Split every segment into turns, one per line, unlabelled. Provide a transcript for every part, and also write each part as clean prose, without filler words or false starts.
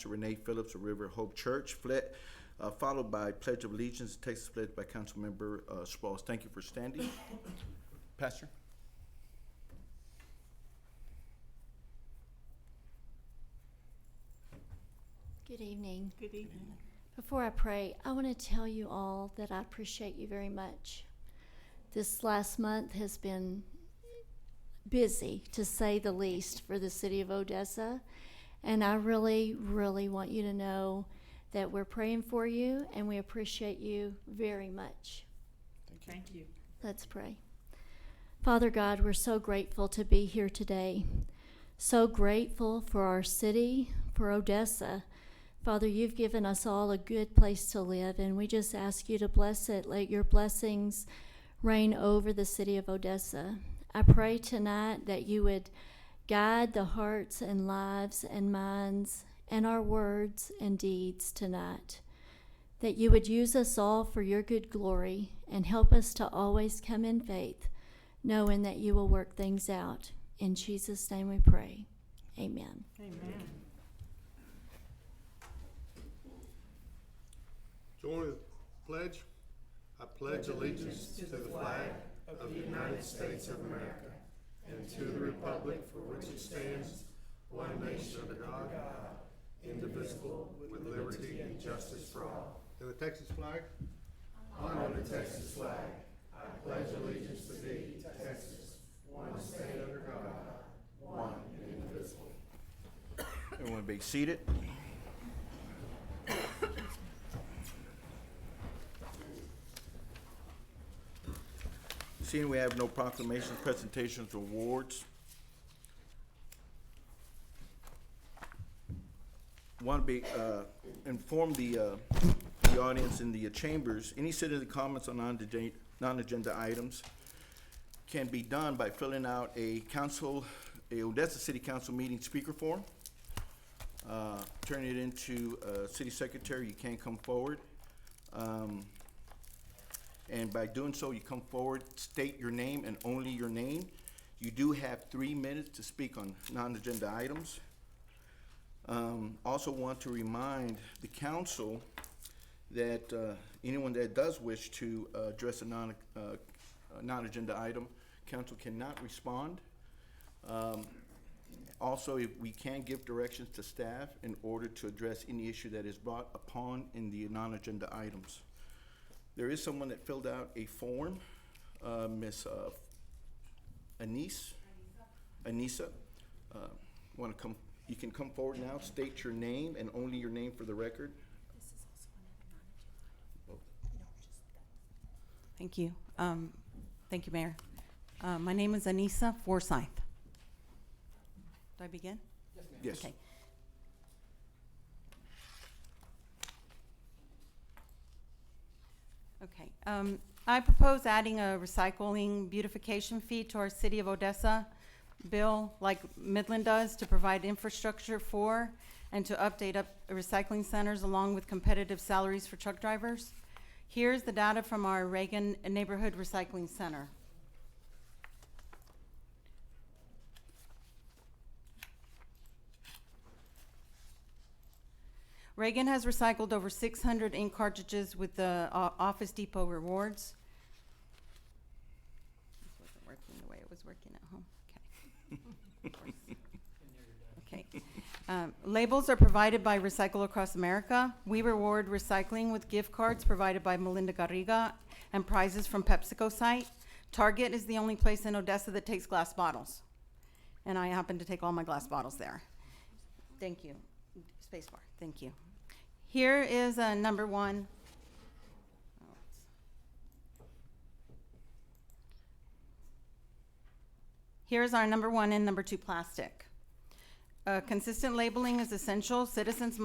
Renee Phillips of River Hope Church, followed by Pledge of Allegiance, Texas pledge by Councilmember Sprouls. Thank you for standing. Pastor.
Good evening.
Good evening.
Before I pray, I want to tell you all that I appreciate you very much. This last month has been busy, to say the least, for the city of Odessa. And I really, really want you to know that we're praying for you and we appreciate you very much.
Thank you.
Let's pray. Father God, we're so grateful to be here today. So grateful for our city, for Odessa. Father, you've given us all a good place to live, and we just ask you to bless it. Let your blessings reign over the city of Odessa. I pray tonight that you would guide the hearts and lives and minds and our words and deeds tonight. That you would use us all for your good glory and help us to always come in faith, knowing that you will work things out. In Jesus' name we pray. Amen.
Amen.
Join the pledge. I pledge allegiance to the flag of the United States of America and to the republic for which it stands, one nation under God, indivisible, with liberty and justice for all. And the Texas flag? Honor the Texas flag. I pledge allegiance to thee, Texas, one state under God, one and indivisible.
Everyone be seated. Seeing we have no proclamations, presentations, or awards. Want to inform the audience in the chambers, any citizen comments on non-agenda items can be done by filling out a Odessa City Council meeting speaker form. Turn it into City Secretary. You can come forward. And by doing so, you come forward, state your name and only your name. You do have 3 minutes to speak on non-agenda items. Also want to remind the council that anyone that does wish to address a non-agenda item, council cannot respond. Also, if we can give directions to staff in order to address any issue that is brought upon in the non-agenda items. There is someone that filled out a form, Miss Anissa. Want to come? You can come forward now. State your name and only your name for the record.
Thank you. Thank you, Mayor. My name is Anissa Forsyth. Do I begin?
Yes.
Okay. Okay. I propose adding a recycling beautification fee to our City of Odessa bill, like Midland does, to provide infrastructure for and to update recycling centers along with competitive salaries for truck drivers. Here's the data from our Reagan Neighborhood Recycling Center. Reagan has recycled over 600 ink cartridges with the Office Depot rewards. This wasn't working the way it was working at home. Okay. Okay. Labels are provided by Recycle Across America. We reward recycling with gift cards provided by Melinda Garriga and prizes from PepsiCo site. Target is the only place in Odessa that takes glass bottles. And I happen to take all my glass bottles there. Thank you. Spacebar. Thank you. Here is number one. Here's our number one and number two plastic. Consistent labeling is essential. Citizens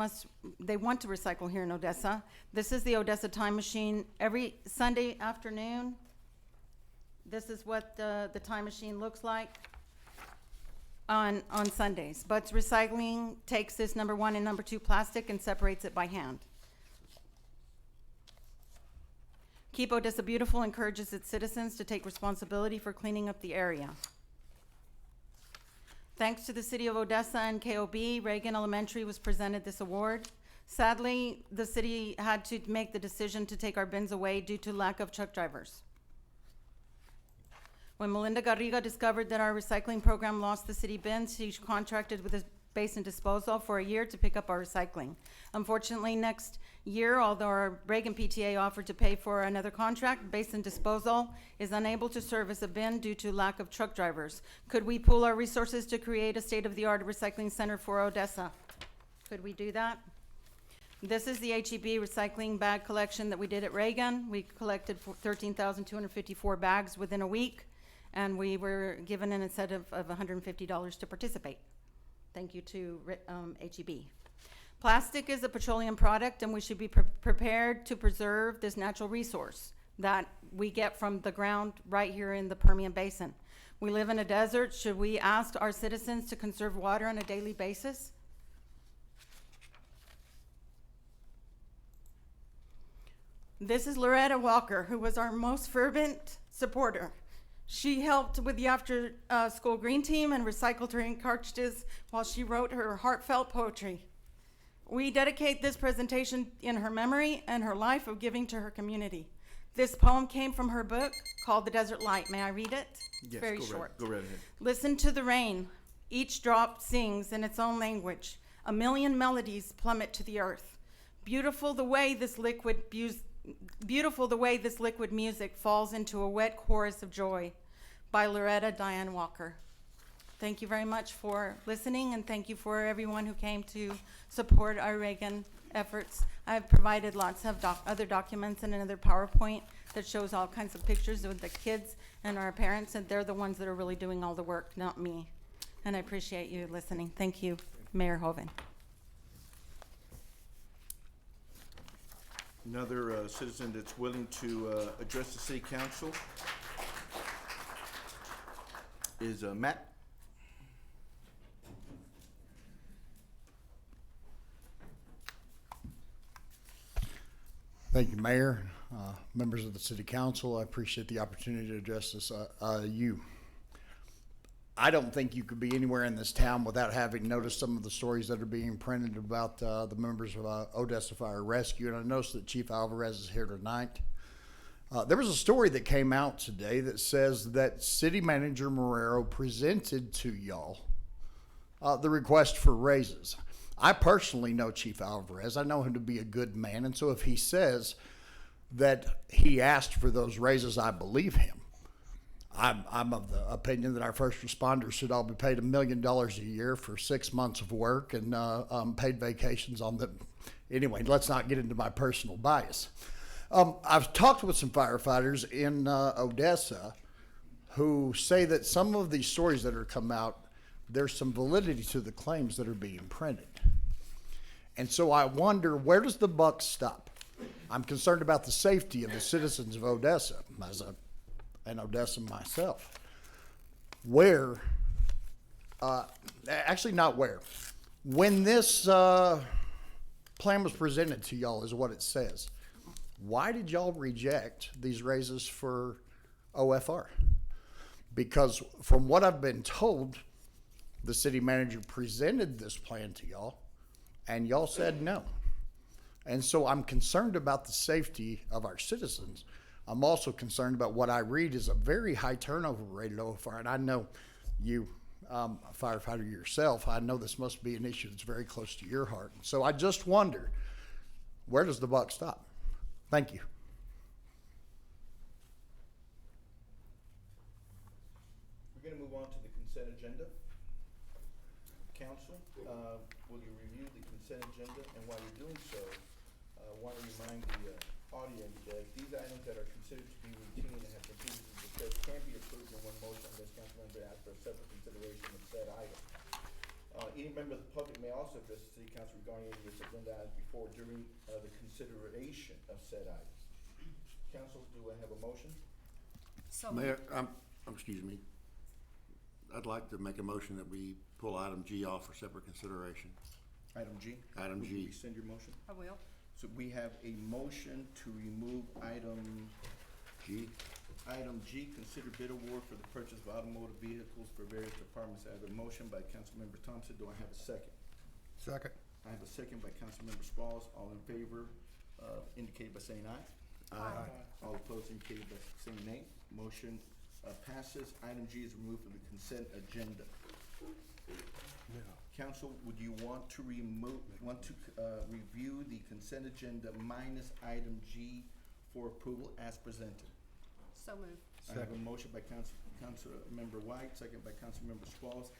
they want to recycle here in Odessa. This is the Odessa Time Machine. Every Sunday afternoon, this is what the time machine looks like on Sundays. But recycling takes this number one and number two plastic and separates it by hand. Keep Odessa Beautiful encourages its citizens to take responsibility for cleaning up the area. Thanks to the City of Odessa and KOB, Reagan Elementary was presented this award. Sadly, the city had to make the decision to take our bins away due to lack of truck drivers. When Melinda Garriga discovered that our recycling program lost the city bins, she contracted with the Basin Disposal for a year to pick up our recycling. Unfortunately, next year, although our Reagan PTA offered to pay for another contract, Basin Disposal is unable to service a bin due to lack of truck drivers. Could we pool our resources to create a state-of-the-art recycling center for Odessa? Could we do that? This is the HEB recycling bag collection that we did at Reagan. We collected 13,254 bags within a week, and we were given an incentive of $150 to participate. Thank you to HEB. Plastic is a petroleum product, and we should be prepared to preserve this natural resource that we get from the ground right here in the Permian Basin. We live in a desert. Should we ask our citizens to conserve water on a daily basis? This is Loretta Walker, who was our most fervent supporter. She helped with the after-school green team and recycled her ink cartridges while she wrote her heartfelt poetry. We dedicate this presentation in her memory and her life of giving to her community. This poem came from her book called The Desert Light. May I read it? It's very short.
Go right ahead.
Listen to the rain. Each drop sings in its own language. A million melodies plummet to the earth. Beautiful the way this liquid music falls into a wet chorus of joy, by Loretta Diane Walker. Thank you very much for listening, and thank you for everyone who came to support our Reagan efforts. I've provided lots of other documents and another PowerPoint that shows all kinds of pictures of the kids and our parents, and they're the ones that are really doing all the work, not me. And I appreciate you listening. Thank you, Mayor Hoven.
Another citizen that's willing to address the city council is Matt.
Thank you, Mayor, members of the City Council. I appreciate the opportunity to address this. You. I don't think you could be anywhere in this town without having noticed some of the stories that are being printed about the members of Odessa Fire Rescue, and I noticed that Chief Alvarez is here tonight. There was a story that came out today that says that City Manager Marrero presented to y'all the request for raises. I personally know Chief Alvarez. I know him to be a good man, and so if he says that he asked for those raises, I believe him. I'm of the opinion that our first responders should all be paid $1 million a year for 6 months of work and paid vacations on them. Anyway, let's not get into my personal bias. I've talked with some firefighters in Odessa who say that some of these stories that are come out, there's some validity to the claims that are being printed. And so I wonder, where does the buck stop? I'm concerned about the safety of the citizens of Odessa as an Odessan myself. Where, actually not where. When this plan was presented to y'all is what it says. Why did y'all reject these raises for OFR? Because from what I've been told, the city manager presented this plan to y'all and y'all said no. And so I'm concerned about the safety of our citizens. I'm also concerned about what I read is a very high turnover rate at OFR. And I know you, a firefighter yourself, I know this must be an issue that's very close to your heart. So I just wonder, where does the buck stop? Thank you.
We're going to move on to the consent agenda. Council, will you review the consent agenda? And while you're doing so, I want to remind the audience that these items that are considered to be routine and have been previously discussed can be approved in one motion unless council member asks for a separate consideration of said item. Any member of the public may also address the city council regarding any of this agenda items before or during the consideration of said items. Council, do I have a motion?
Mayor, excuse me. I'd like to make a motion that we pull item G off for separate consideration.
Item G?
Item
Will you
G.
rescind your motion?
I will.
So we have a motion to remove item
G?
Item G, consider bid award for the purchase of automotive vehicles for various departments. I have a motion by Councilmember Thompson. Do I have a second?
Second.
I have a second by Councilmember Spalls. All in favor, indicate by saying aye.
Aye.
All opposed indicate by saying nay. Motion passes. Item G is removed from the consent agenda. Council, would you want to review the consent agenda minus item G for approval as presented?
So moved.
I have a motion by Councilmember White, second by Councilmember Spalls,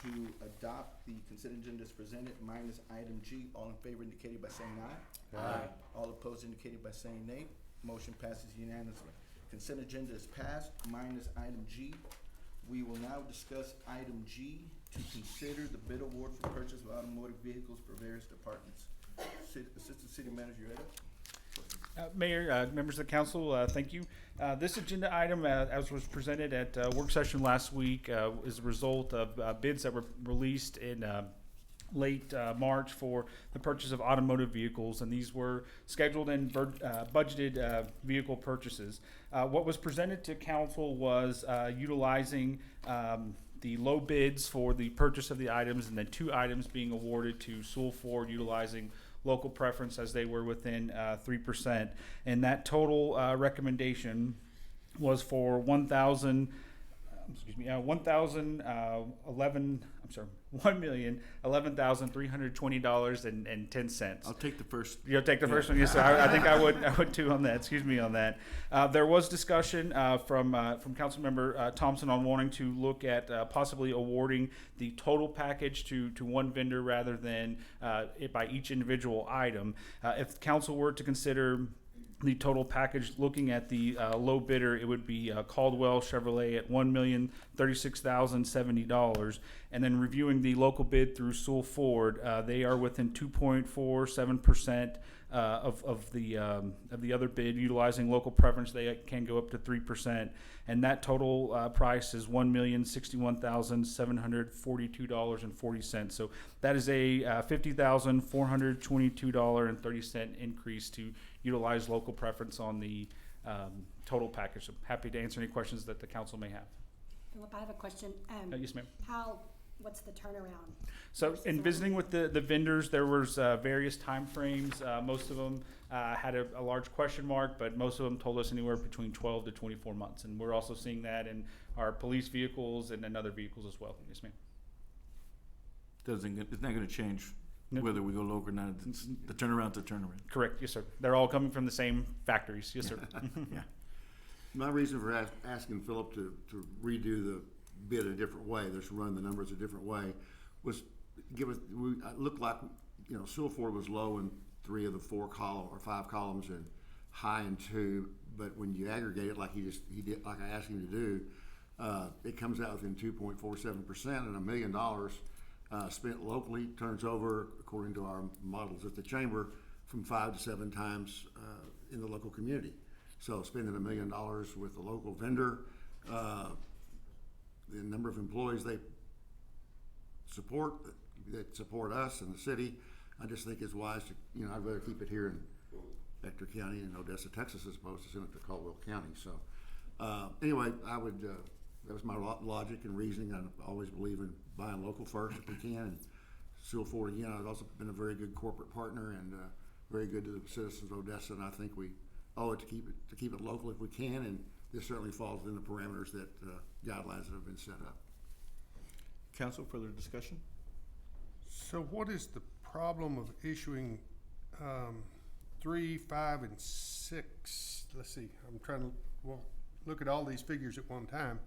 to adopt the consent agenda as presented minus item G. All in favor indicated by saying aye.
Aye.
All opposed indicated by saying nay. Motion passes unanimously. Consent agenda is passed minus item G. We will now discuss item G to consider the bid award for purchase of automotive vehicles for various departments. Assistant City Manager, you ready?
Mayor, members of the council, thank you. This agenda item, as was presented at work session last week, is a result of bids that were released in late March for the purchase of automotive vehicles, and these were scheduled and budgeted vehicle purchases. What was presented to council was utilizing the low bids for the purchase of the items, and then 2 items being awarded to Sewell Ford utilizing local preference as they were within 3%. And that total recommendation was for $1,011,320.10.
I'll take the first.
You'll take the first one, yes, sir. I think I would too on that. Excuse me on that. There was discussion from Councilmember Thompson on wanting to look at possibly awarding the total package to one vendor rather than it by each individual item. If council were to consider the total package, looking at the low bidder, it would be Caldwell Chevrolet at $1,036,070, and then reviewing the local bid through Sewell Ford, they are within 2.47% of the other bid. Utilizing local preference, they can go up to 3%, and that total price is $1,061,742.40. So that is a $50,422.30 increase to utilize local preference on the total package. So happy to answer any questions that the council may have.
Philip, I have a question.
Yes, ma'am.
What's the turnaround?
So in visiting with the vendors, there was various time frames. Most of them had a large question mark, but most of them told us anywhere between 12 to 24 months. And we're also seeing that in our police vehicles and in other vehicles as well. Yes, ma'am.
It's not gonna change
No.
whether we go local or not. It's the turnaround's a turnaround.
Correct. Yes, sir. They're all coming from the same factories. Yes, sir.
Yeah.
My reason for asking Philip to redo the bid a different way, just run the numbers a different way, was it looked like, Sewell Ford was low in 3 of the 4 5 columns and high in 2, but when you aggregate it like he did, like I asked him to do, it comes out within 2.47%, and $1 million spent locally turns over, according to our models at the chamber, from 5 to 7 times in the local community. So spending $1 million with a local vendor, the number of employees they support, that support us and the city, I just think it's wise to, I'd rather keep it here in Ector County and Odessa, Texas, as opposed to send it to Caldwell County. So anyway, that was my logic and reasoning. I always believe in buying local first if we can. And Sewell Ford, again, I've also been a very good corporate partner and very good to the citizens of Odessa, and I think we owe it to keep it local if we can, and this certainly falls within the parameters that guidelines that have been set up.
Council, further discussion?
So what is the problem of issuing 3, 5, and 6? Let's see, I'm trying to look at all these figures at one time.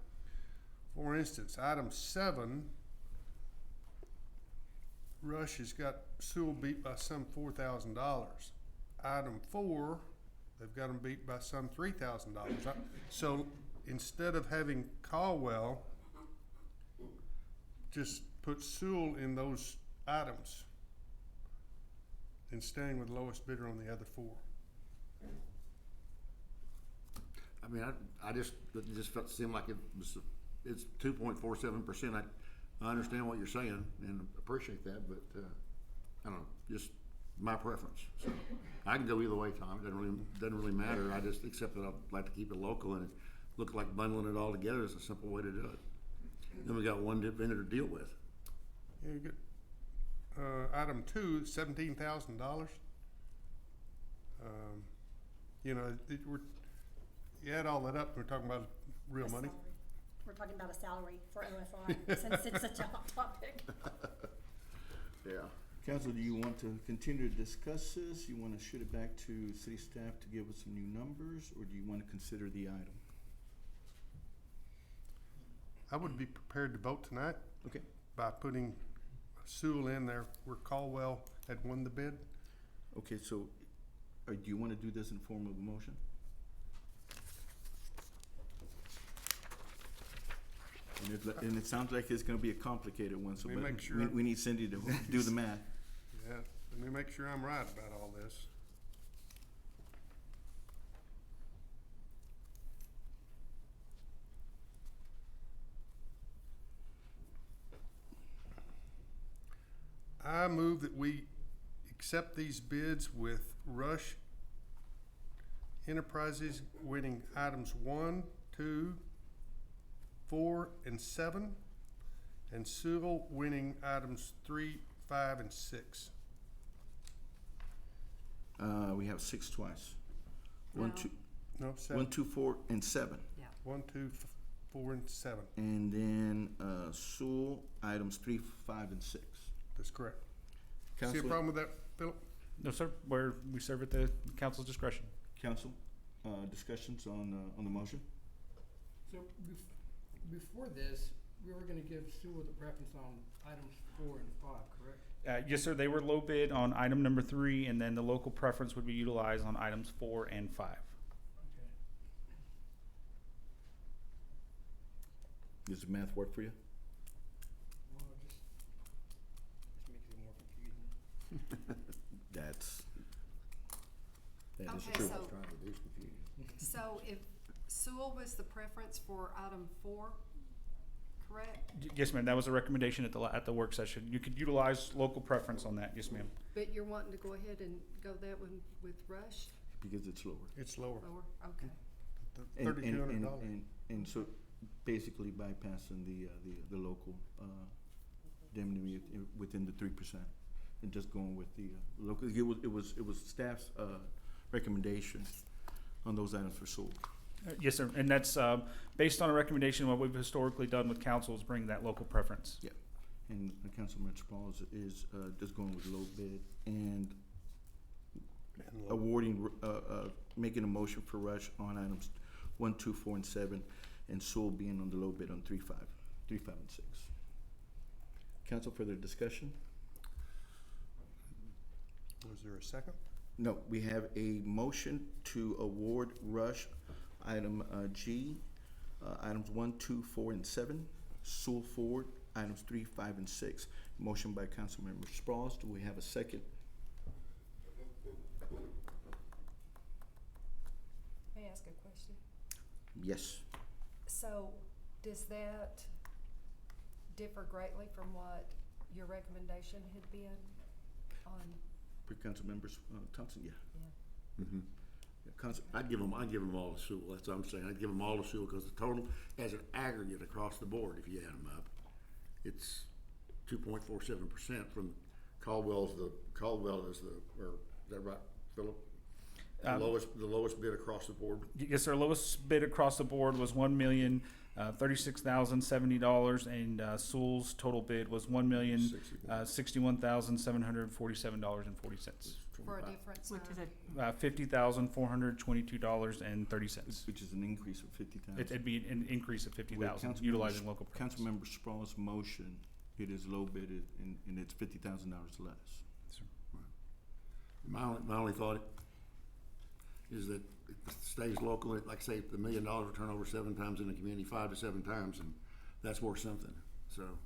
For instance, item 7, Rush has got Sewell beat by some $4,000. Item 4, they've got them beat by some $3,000. So instead of having Caldwell, just put Sewell in those items and staying with lowest bidder on the other 4.
I mean, it just seemed like it's 2.47%. I understand what you're saying and appreciate that, but I don't know, just my preference. So I can go either way, Tom. It doesn't really matter. I just accept that I'd like to keep it local, and looked like bundling it all together is a simple way to do it. Then we got one vendor to deal with.
Yeah, you get, item 2, $17,000. You know, you add all that up, we're talking about real
A
money.
salary. We're talking about a salary for OFI, since it's such a hot topic.
Yeah.
Council, do you want to continue to discuss this? You want to shoot it back to city staff to give us some new numbers, or do you want to consider the item?
I would be prepared to vote tonight
Okay.
by putting Sewell in there where Caldwell had won the bid.
Okay, so, do you want to do this in form of a motion? And it sounds like it's gonna be a complicated one, so
Let me
but
make sure
we,
I'm-
we need Cindy to do the math.
Yeah, let me make sure I'm right about all this. I move that we accept these bids with Rush Enterprises winning items 1, 2, 4, and 7, and Sewell winning items 3, 5, and 6.
We have 6 twice. One,
No.
two,
No, 7.
1, 2, 4, and 7.
1, 2, 4, and 7.
And then, Sewell, items 3, 5, and 6.
That's correct. See a
Council,
problem with that, Philip?
No, sir, we serve at the council's discretion.
council, discussions on the motion?
So before this, we were gonna give Sewell the preference on items 4 and 5, correct?
Yes, sir, they were low bid on item number 3, and then the local preference would be utilized on items 4 and 5.
Okay.
Does the math work for you?
Well, it just makes it more confusing.
That is
Okay,
true.
so, so if Sewell was the preference for item 4, correct?
Yes, ma'am, that was a recommendation at the work session. You could utilize local preference on that, yes, ma'am.
But you're wanting to go ahead and go that one with Rush,
Because it's lower.
It's lower,
lower, okay.
$3,200.
And so basically bypassing the local, indemnity within the 3%. And just going with the, local, it was staff's, recommendation on those items for Sewell.
Yes, sir, and that's based on a recommendation. What we've historically done with council is bring that local preference.
Yeah. And Councilman Sprouls is just going with low bid and
And lower.
awarding, making a motion for Rush on items 1, 2, 4, and 7, and Sewell being on the low bid on 3, 5, and 6. Council, further discussion?
Was there a second?
No, we have a motion to award Rush item G, items 1, 2, 4, and 7, Sewell Ford, items 3, 5, and 6. Motion by Councilmember Sprouls. Do we have a second?
May I ask a question?
Yes.
So, does that differ greatly from what your recommendation had been on?
For Councilmember Thompson, yeah.
Yeah.
Mm-hmm.
Yeah, Council,
I'd give them all to Sewell, that's what I'm saying, I'd give them all to Sewell, because the total, as an aggregate across the board, if you add them up, it's 2.47% from Caldwell is the, or, is that right, Philip? The lowest bid across the board.
Yes, sir. Lowest bid across the board was $1,036,070, and Sewell's total bid was $1,061,747.40.
For a difference of?
$50,422.30.
which is an increase of 50,000.
It'd be an increase of
With
50,000
Councilmember
utilizing local preference.
Councilmember Sprouls' motion, it is low bid and it's $50,000 less.
My only thought is that it stays local, like I say, the $1 million will turn over 7 times in the community, 5 to 7 times, and that's worth something. So,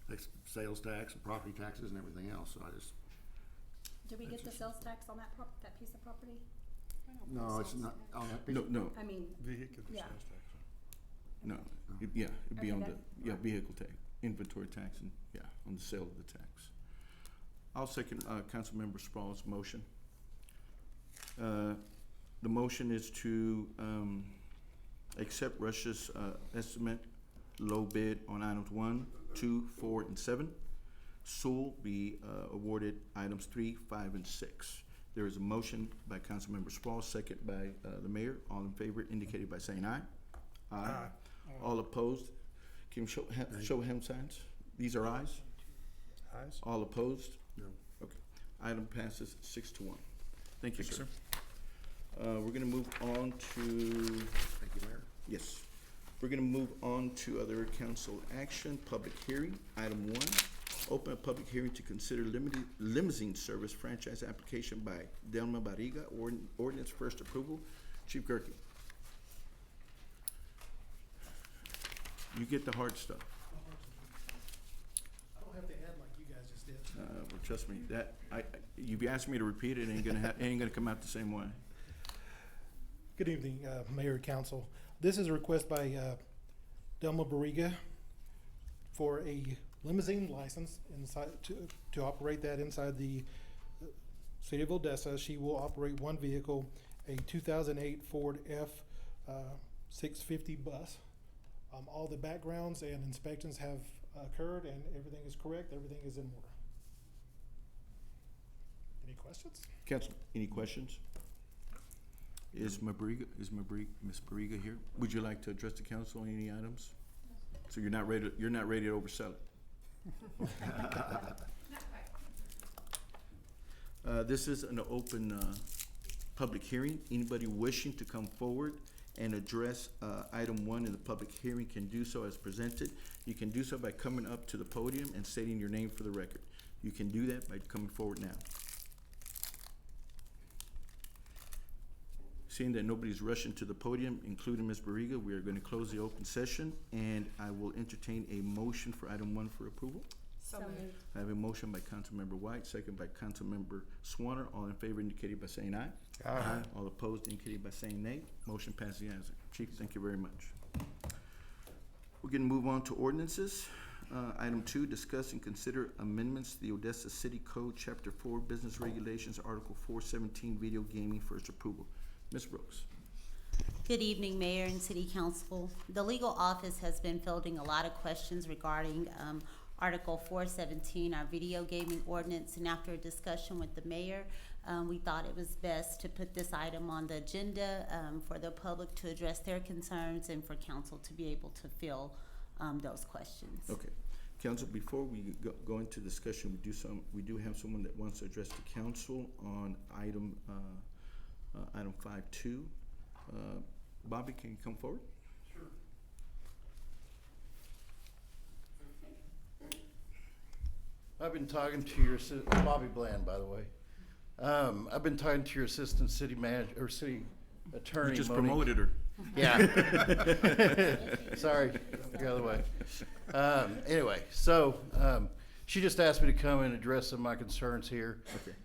that's sales tax and property taxes and everything else, so I just,
Do we get the sales tax on that that piece of property?
no, it's not, on that piece.
No,
I mean,
Vehicular
Yeah.
sales tax.
no, it'd be
Okay,
on
that-
vehicle tax, inventory tax, and, on the sale of the tax. I'll second, Councilmember Sprouls' motion. The motion is to, accept Russia's estimate low bid on items 1, 2, 4, and 7. Sewell be awarded items 3, 5, and 6. There is a motion by Councilmember Sproul, second by the mayor. All in favor indicated by saying aye. Aye. All opposed? Can you show hand signs? These are ayes?
Ayes?
All opposed?
No.
Okay. Item passes 6-1. Thank you,
Thank you,
sir. We're gonna move on to,
Thank you, Mayor.
yes. We're gonna move on to other council action, public hearing. Item 1, open a public hearing to consider limousine service franchise application by Delma Barriga, ordinance first approval. Chief Gerke. You get the hard stuff.
I don't have to add like you guys just did.
Well, trust me, you've asked me to repeat it, it ain't gonna come out the same way.
Good evening, Mayor and Council. This is a request by Delma Barriga for a limousine license inside to operate that inside the city of Odessa. She will operate one vehicle, a 2008 Ford F-650 bus. All the backgrounds and inspections have occurred and everything is correct, everything is in order. Any questions?
Council, any questions? Is Ms. Barriga here? Would you like to address the council on any items? So you're not ready to oversell it? This is an open, public hearing. Anybody wishing to come forward and address, item 1 in the public hearing can do so as presented. You can do so by coming up to the podium and stating your name for the record. You can do that by coming forward now. Seeing that nobody's rushing to the podium, including Ms. Barriga, we are going to close the open session, and I will entertain a motion for item 1 for approval.
So moved.
I have a motion by Councilmember White, second by Councilmember Swanner. All in favor indicated by saying aye. Aye. All opposed indicated by saying nay. Motion passes unanimously. Chief, thank you very much. We're going to move on to ordinances. Item 2, discuss and consider amendments to the Odessa City Code, Chapter 4, Business Regulations, Article 417, Video Gaming, first approval. Ms. Brooks.
Good evening, Mayor and City Council. The legal office has been fielding a lot of questions regarding Article 417, our video gaming ordinance, and after a discussion with the mayor, we thought it was best to put this item on the agenda for the public to address their concerns and for council to be able to fill those questions.
Okay. Council, before we go into discussion, we do have someone that wants to address the council on item 5.2. Bobby, can you come forward?
Sure.
I've been talking to your Bobby Bland, by the way. I've been talking to your assistant city manager or city attorney.
You just
Monique.
promoted her.
Yeah. Sorry, the other way. Anyway, so she just asked me to come and address some of my concerns here.
Okay.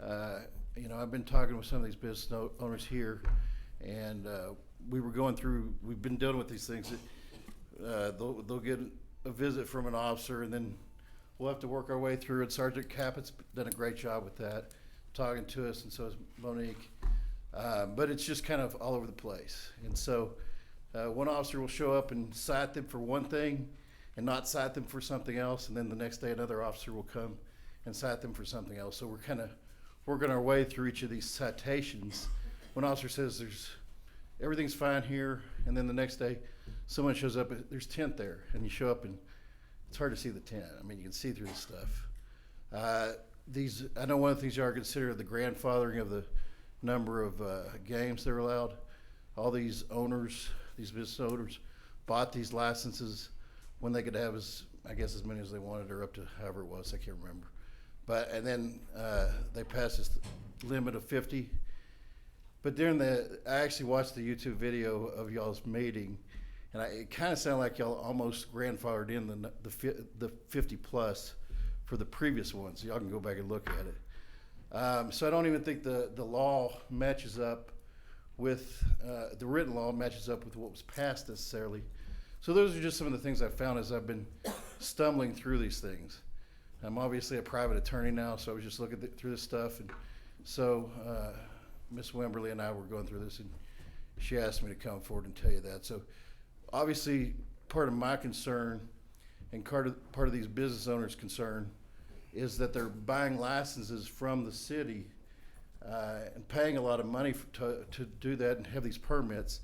I've been talking with some of these business owners here, and we've been dealing with these things. They'll get a visit from an officer, and then we'll have to work our way through it. Sergeant Cappett's done a great job with that, talking to us, and so has Monique. But it's just kind of all over the place. And so one officer will show up and cite them for one thing and not cite them for something else, and then the next day another officer will come and cite them for something else. So we're kind of working our way through each of these citations. One officer says everything's fine here, and then the next day someone shows up, there's tent there, and you show up and it's hard to see the tent. I mean, you can see through the stuff. I know one of the things you are considering the grandfathering of the number of games that are allowed. All these owners, these business owners, bought these licenses when they could have as many as they wanted, or up to however it was, I can't remember. And then they passed this limit of 50. But I actually watched the YouTube video of y'all's meeting, and it kind of sounded like y'all almost grandfathered in the 50 plus for the previous ones. Y'all can go back and look at it. So I don't even think the law matches up with, the written law matches up with what was passed necessarily. So those are just some of the things I found as I've been stumbling through these things. I'm obviously a private attorney now, so I was just looking through this stuff. And so Ms. Wimberly and I were going through this, and she asked me to come forward and tell you that. So obviously, part of my concern and part of these business owners' concern is that they're buying licenses from the city and paying a lot of money to do that and have these permits.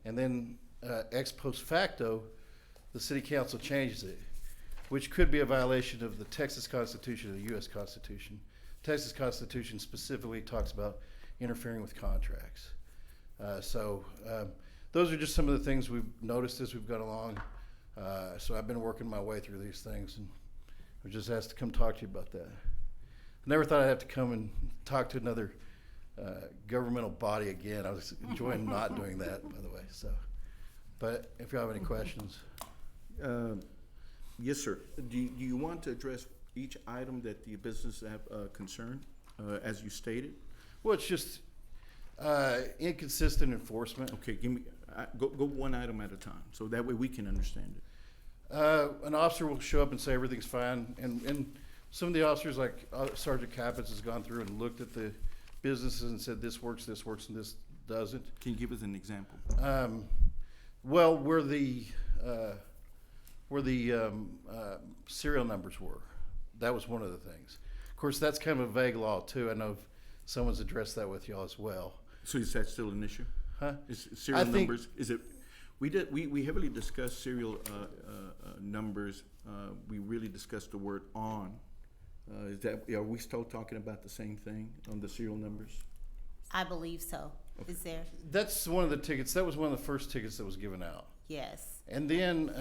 And then ex post facto, the city council changes it, which could be a violation of the Texas Constitution or the U.S. Constitution. Texas Constitution specifically talks about interfering with contracts. So those are just some of the things we've noticed as we've gone along. So I've been working my way through these things, and I was just asked to come talk to you about that. I never thought I'd have to come and talk to another governmental body again. I was enjoying not doing that, by the way. So, but if you have any questions.
Yes, sir. Do you want to address each item that the business have concern, as you stated?
Well, it's just inconsistent enforcement.
Okay, give me, go one item at a time, so that way we can understand it.
An officer will show up and say everything's fine, and some of the officers, like Sergeant Capps, has gone through and looked at the businesses and said this works, and this doesn't.
Can you give us an example?
Well, where the serial numbers were, that was one of the things. Of course, that's kind of a vague law too. I know someone's addressed that with y'all as well.
So is that still an issue?
Huh?
Is serial numbers, is it, we heavily discussed serial numbers. We really discussed the word on. Are we still talking about the same thing on the serial numbers?
I believe so.
Okay.
Is there?
That's one of the tickets. That was one of the first tickets that was given out.
Yes.
And then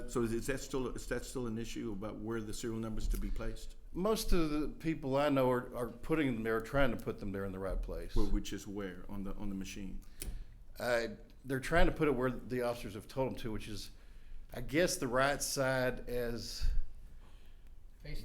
So is that still an issue about where the serial numbers to be placed?
most of the people I know are putting them there, trying to put them there in the right place.
Well, which is where on the machine?
They're trying to put it where the officers have told them to, which is, I guess, the right side as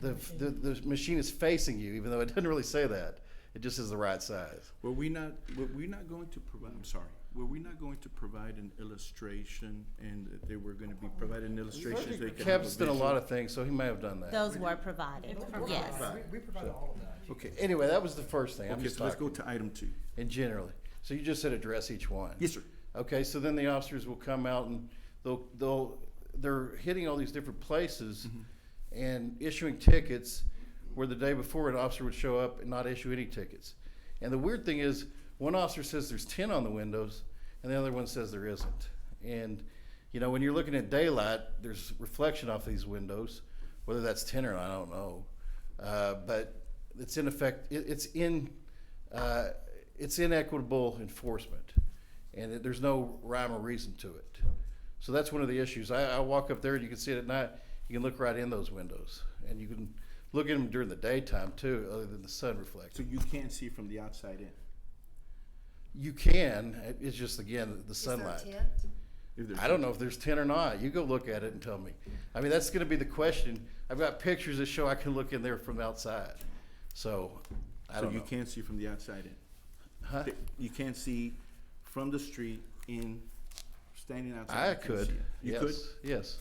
the machine is facing you, even though it doesn't really say that. It just is the right size.
Were we not going to provide, I'm sorry, were we not going to provide an illustration, and that they were going to be providing illustrations? They could have
Kev's done a lot of things, so he may have done that.
Those were provided, yes.
We provided all of that.
Okay, anyway, that was the first thing. I'm
Okay,
just
so let's go
talking
to item 2.
in generally. So you just said address each one.
Yes, sir.
Okay, so then the officers will come out and they're hitting all these different places and issuing tickets where the day before an officer would show up and not issue any tickets. And the weird thing is, one officer says there's 10 on the windows and the other one says there isn't. And, you know, when you're looking at daylight, there's reflection off these windows. Whether that's 10 or not, I don't know. But it's in effect, it's inequitable enforcement. And there's no rhyme or reason to it. So that's one of the issues. I walk up there and you can see it at night. You can look right in those windows. And you can look at them during the daytime too, other than the sun reflecting.
So you can't see from the outside in?
You can. It's just, again, the sunlight.
Is there a tent?
If there's
I don't know if there's 10 or not. You go look at it and tell me. I mean, that's going to be the question. I've got pictures that show I can look in there from the outside. So, I don't know.
So you can't see from the outside in?
Huh?
You can't see from the street in, standing outside?
I
you can't
could.
see it. You
Yes.
could?
Yes.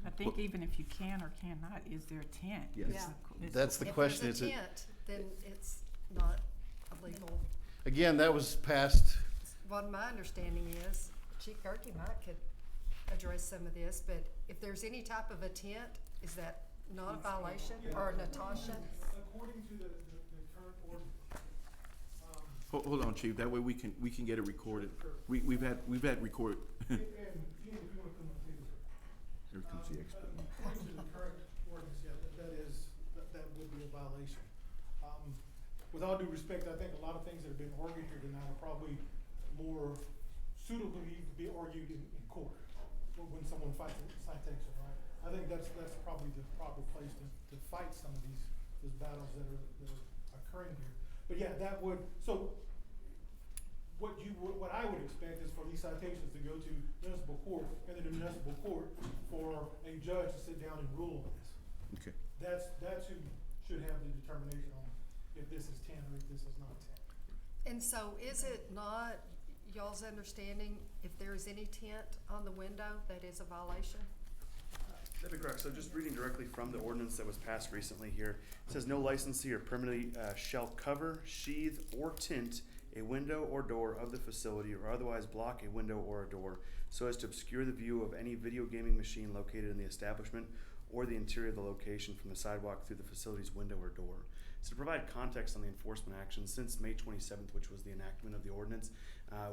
I think even if you can or cannot, is there a tent?
Yes.
Yeah.
That's the question.
If
Is
there's
it,
a tent, then it's not illegal.
again, that was passed.
What my understanding is, Chief Gerke might could address some of this, but if there's any type of a tent, is that not a violation, or Natasha?
According to the current ordinance,
Hold on, Chief, that way we can get it recorded. We've had record.
and if you wanna come and take a
Here comes the expert.
according to the current ordinance, yeah, that would be a violation. With all due respect, I think a lot of things that have been argued here tonight are probably more suitably to be argued in court, when someone fights a citation, right? I think that's probably the proper place to fight some of these battles that are occurring here. But yeah, that would, so what I would expect is for these citations to go to municipal court, and then the municipal court for a judge to sit down and rule on this.
Okay.
That's who should have the determination on if this is 10 or if this is not 10.
And so is it not y'all's understanding, if there is any tent on the window, that is a violation?
That'd be correct. So just reading directly from the ordinance that was passed recently here, it says no licensee or permittee shall cover, sheathe, or tint a window or door of the facility or otherwise block a window or a door so as to obscure the view of any video gaming machine located in the establishment or the interior of the location from the sidewalk through the facility's window or door. So to provide context on the enforcement actions, since May 27th, which was the enactment of the ordinance,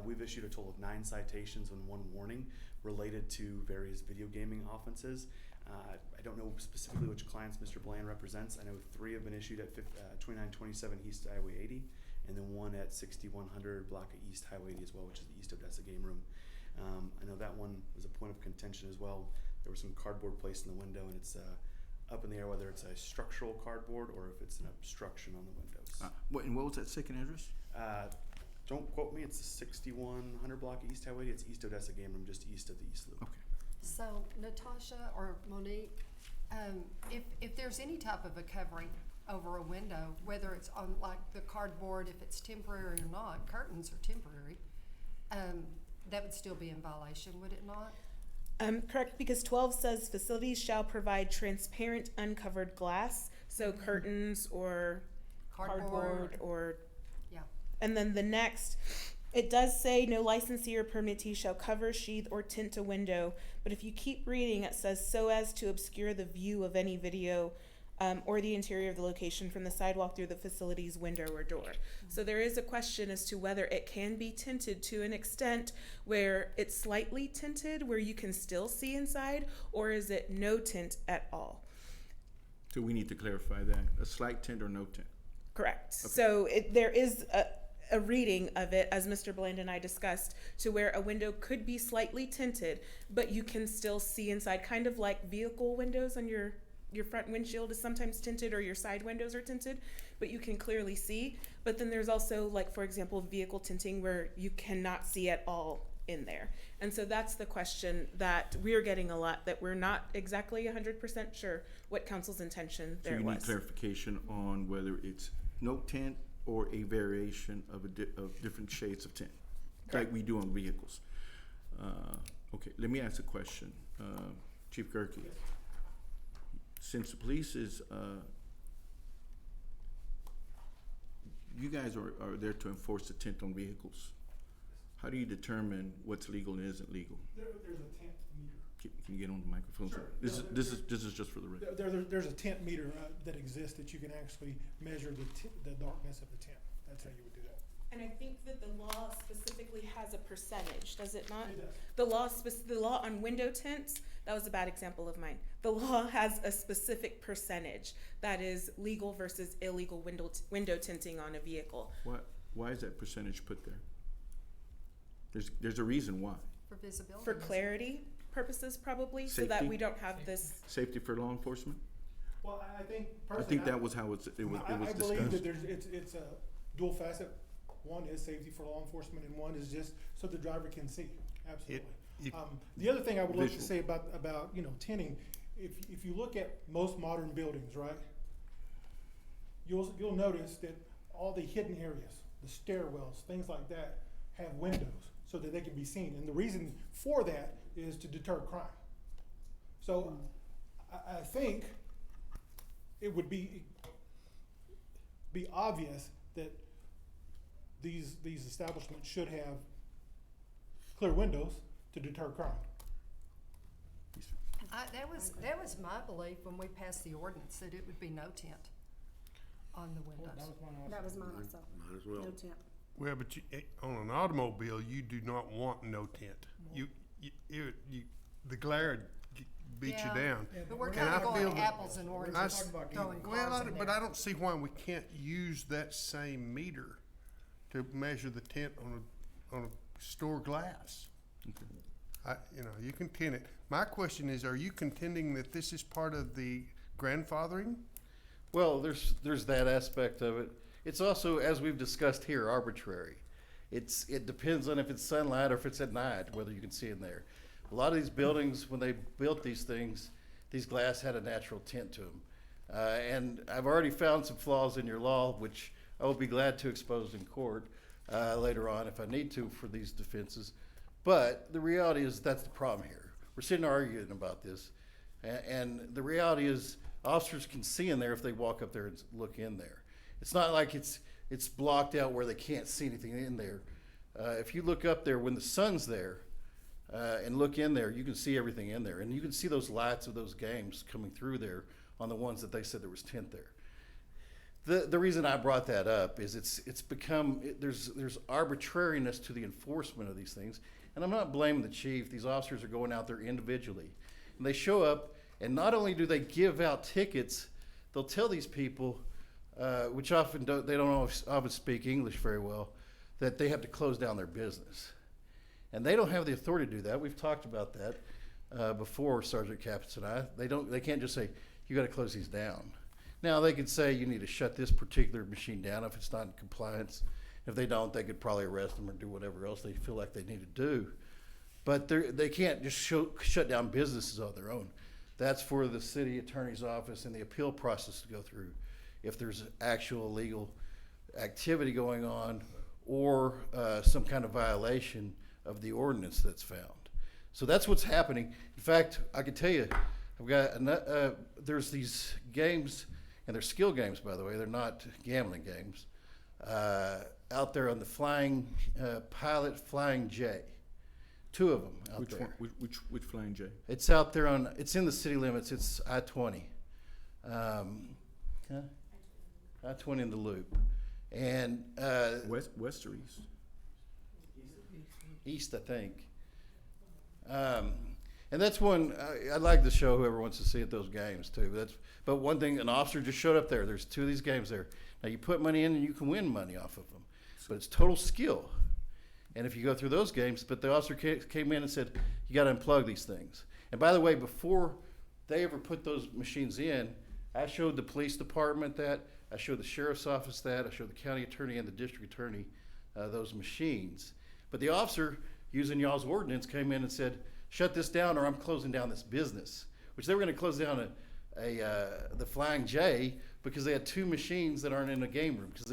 we've issued a total of 9 citations and 1 warning related to various video gaming offenses. I don't know specifically which clients Mr. Bland represents. I know 3 have been issued at 2927 East Highway 80, and then 1 at 6100 block of East Highway 80 as well, which is the East Odessa Game Room. I know that one was a point of contention as well. There was some cardboard placed in the window, and it's up in the air whether it's a structural cardboard or if it's an obstruction on the windows.
And what was that second address?
Don't quote me, it's the 6100 block of East Highway 80. It's East Odessa Game Room, just east of the East Loop.
Okay.
So Natasha or Monique, if there's any type of a covering over a window, whether it's on like the cardboard, if it's temporary or not, curtains are temporary, that would still be in violation, would it not?
Correct, because 12 says facilities shall provide transparent uncovered glass, so curtains or cardboard or,
yeah.
And then the next, it does say no licensee or permittee shall cover, sheathe, or tint a window, but if you keep reading, it says so as to obscure the view of any video or the interior of the location from the sidewalk through the facility's window or door. So there is a question as to whether it can be tinted to an extent where it's slightly tinted, where you can still see inside, or is it no tint at all?
So we need to clarify that. A slight tint or no tint?
Correct.
Okay.
So there is a reading of it, as Mr. Bland and I discussed, to where a window could be slightly tinted, but you can still see inside, kind of like vehicle windows on your front windshield is sometimes tinted or your side windows are tinted, but you can clearly see. But then there's also, like, for example, vehicle tinting where you cannot see at all in there. And so that's the question that we're getting a lot, that we're not exactly 100% sure what council's intention
So
there
you
was.
need clarification on whether it's no tint or a variation of of different shades of tint, like we do on vehicles. Okay, let me ask a question. Chief Gerke, since the police is, you guys are there to enforce the tint on vehicles. How do you determine what's legal and isn't legal?
There's a tint meter.
Can you get on the microphone?
Sure.
This is just for the record.
There's a tint meter that exists that you can actually measure the darkness of the tint. That's how you would do that.
And I think that the law specifically has a percentage, does it not?
It does.
The law on window tints, that was a bad example of mine. The law has a specific percentage that is legal versus illegal window tinting on a vehicle.
Why is that percentage put there? There's a reason why.
For visibility.
For clarity purposes, probably, so that
Safety?
we don't have this.
Safety for law enforcement?
Well, I think
I
personally.
think that was how it was
I believe that
discussed.
it's a dual facet. One is safety for law enforcement, and one is just so the driver can see. Absolutely. The other thing I would like to
Visual.
say about tinting, if you look at most modern buildings, right, you'll notice that all the hidden areas, the stairwells, things like that, have windows so that they can be seen. And the reason for that is to deter crime. So I think it would be obvious that these establishments should have clear windows to deter crime.
That was my belief when we passed the ordinance, that it would be no tint on the windows.
That was mine also.
Might as well.
No tint.
Well, but on an automobile, you do not want no tint. The glare beats you
Yeah.
down.
But we're
And
kind
I
of going
feel
to
that-
apples and
I
oranges,
s-
throwing
Well,
cars in
but
there.
I don't see why we can't use that same meter to measure the tint on a store glass. You can tint it. My question is, are you contending that this is part of the grandfathering?
Well, there's that aspect of it. It's also, as we've discussed here, arbitrary. It depends on if it's sunlight or if it's at night, whether you can see in there. A lot of these buildings, when they built these things, these glass had a natural tint to them. And I've already found some flaws in your law, which I will be glad to expose in court later on if I need to for these defenses. But the reality is that's the problem here. We're sitting arguing about this. And the reality is officers can see in there if they walk up there and look in there. It's not like it's blocked out where they can't see anything in there. If you look up there when the sun's there and look in there, you can see everything in there. And you can see those lights of those games coming through there on the ones that they said there was tint there. The reason I brought that up is it's become, there's arbitrariness to the enforcement of these things. And I'm not blaming the chief. These officers are going out there individually. And they show up, and not only do they give out tickets, they'll tell these people, which often they don't always speak English very well, that they have to close down their business. And they don't have the authority to do that. We've talked about that before, Sergeant Capps and I. They can't just say, you got to close these down. Now, they could say you need to shut this particular machine down if it's not in compliance. If they don't, they could probably arrest them or do whatever else they feel like they need to do. But they can't just shut down businesses on their own. That's for the city attorney's office and the appeal process to go through if there's actual illegal activity going on or some kind of violation of the ordinance that's found. So that's what's happening. In fact, I can tell you, I've got there's these games, and they're skill games, by the way. They're not gambling games. Out there on the Flying J, 2 of them out there.
Which Flying J?
It's out there it's in the city limits. It's I-20. I-20 in the loop. And
West or east?
East, I think. And that's one I'd like to show whoever wants to see at those games too. But one thing, an officer just showed up there. There's 2 of these games there. Now you put money in and you can win money off of them, but it's total skill. And if you go through those games, but the officer came in and said, you got to unplug these things. And by the way, before they ever put those machines in, I showed the police department that, I showed the sheriff's office that, I showed the county attorney and the district attorney those machines. But the officer, using y'all's ordinance, came in and said, shut this down or I'm closing down this business, which they were going to close down the Flying J because they had 2 machines that aren't in a game room, because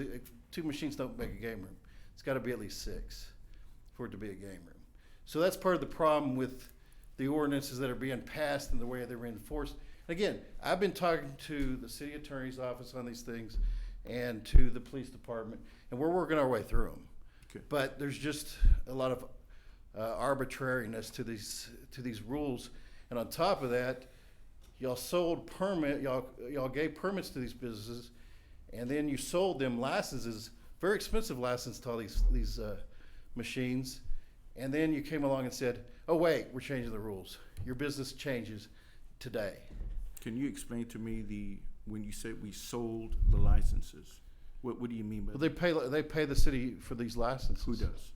2 machines don't make a game room. It's got to be at least 6 for it to be a game room. So that's part of the problem with the ordinances that are being passed and the way they're enforced. Again, I've been talking to the city attorney's office on these things and to the police department, and we're working our way through them.
Okay.
But there's just a lot of arbitrariness to these rules, and on top of that, y'all gave permits to these businesses, and then you sold them licenses, very expensive licenses to all these machines, and then you came along and said, oh wait, we're changing the rules. Your business changes today.
Can you explain to me when you say we sold the licenses? What do you mean by that?
Well, they pay the city for these licenses.
Who does?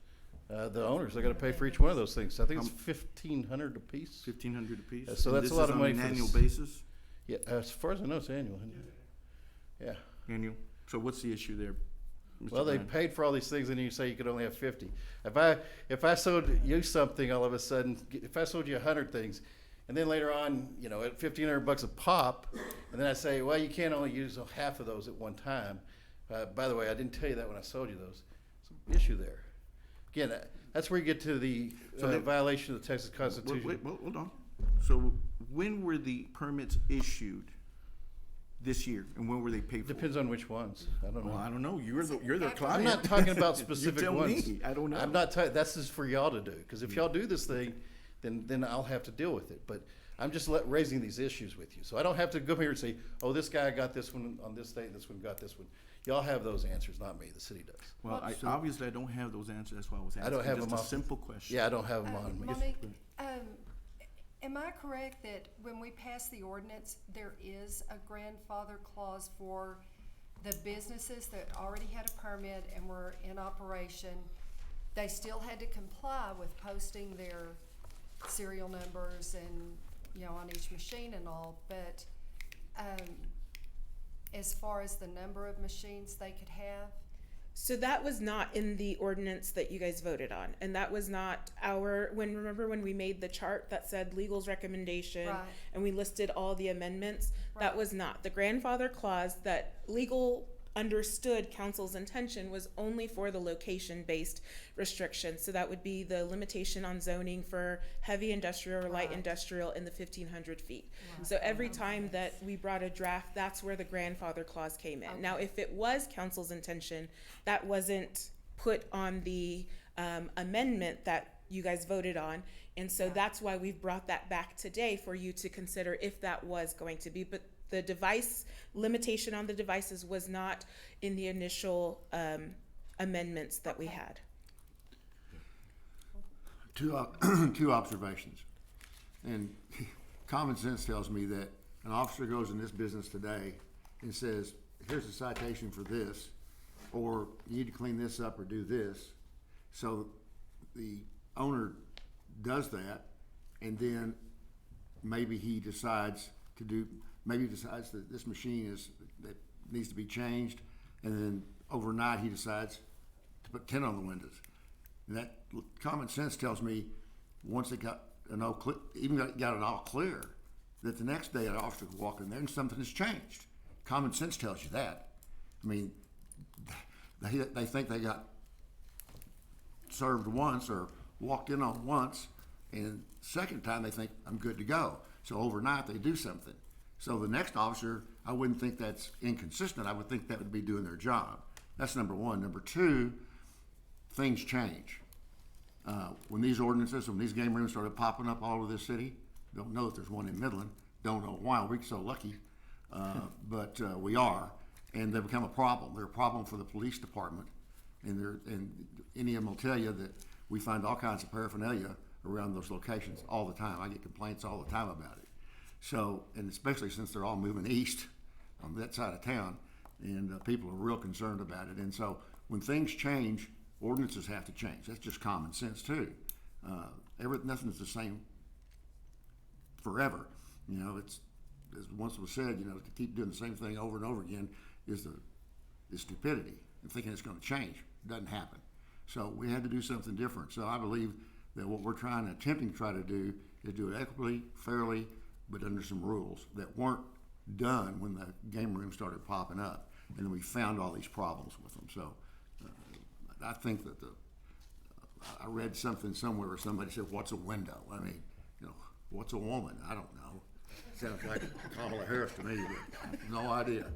The owners. They got to pay for each one of those things. I think it's $1,500 a piece.
$1,500 a piece.
So that's a lot of money
on
for
an annual basis.
Yeah, as far as I know, it's annual. Isn't it? Yeah.
Annual. So what's the issue there, Mr.
Well, they
Brown?
paid for all these things, and you say you could only have 50. If I sold you something, all of a sudden, if I sold you 100 things, and then later on, at $1,500 a pop, and then I say, well, you can't only use half of those at one time. By the way, I didn't tell you that when I sold you those. It's an issue there. Again, that's where you get to the violation of the Texas Constitution.
Wait, hold on. So when were the permits issued this year, and when were they paid for?
Depends on which ones. I don't know.
Well, I don't know. You're their client.
I'm not talking about specific
you tell
ones.
Me. I don't know.
I'm not. That's just for y'all to do. Because if y'all do this thing, then I'll have to deal with it. But I'm just raising these issues with you, so I don't have to go here and say, oh, this guy got this one on this date, and this one got this one. Y'all have those answers, not me. The city does.
Well, obviously I don't have those answers. That's why I was asking.
I don't have
just
them
a
off.
simple question.
Yeah, I don't have them on me.
Monique, am I correct that when we pass the ordinance, there is a grandfather clause for the businesses that already had a permit and were in operation? They still had to comply with posting their serial numbers and, on each machine and all, but as far as the number of machines they could have?
So that was not in the ordinance that you guys voted on, and that was not remember when we made the chart that said legal's recommendation,
Right.
and we listed all the amendments?
Right.
That was not the grandfather clause that legal understood council's intention was only for the location-based restrictions. So that would be the limitation on zoning for heavy industrial or light industrial in the 1,500 feet. So every time that we brought a draft, that's where the grandfather clause came in. Now, if it was council's intention, that wasn't put on the amendment that you guys voted on. And so that's why we've brought that back today for you to consider if that was going to be. But the device limitation on the devices was not in the initial amendments that we had.
Two observations. And common sense tells me that an officer goes in this business today and says, here's a citation for this, or you need to clean this up or do this. So the owner does that, and then maybe he decides that this machine that needs to be changed, and then overnight he decides to put 10 on the windows. And that common sense tells me once they got an all clear, got it all clear, that the next day an officer could walk in there and something has changed. Common sense tells you that. I mean, they think they got served once or walked in on once, and second time they think I'm good to go. So overnight they do something. So the next officer, I wouldn't think that's inconsistent. I would think that would be doing their job. That's number one. Number two, things change. When these ordinances, when these game rooms started popping up all over this city, don't know if there's one in Midland, don't know why, we're so lucky, but we are, and they become a problem. They're a problem for the police department, and any of them will tell you that we find all kinds of paraphernalia around those locations all the time. I get complaints all the time about it. So, and especially since they're all moving east on that side of town, and people are real concerned about it. And so when things change, ordinances have to change. That's just common sense too. Nothing's the same forever. You know, it's, as once was said, you know, to keep doing the same thing over and over again is stupidity. And thinking it's going to change. It doesn't happen. So we had to do something different. So I believe that what we're attempting to try to do is do it equitably, fairly, but under some rules that weren't done when the game room started popping up. And then we found all these problems with them. So I think that I read something somewhere where somebody said, what's a window? I mean, you know, what's a woman? I don't know. Sounds like Kamala Harris to me, but no idea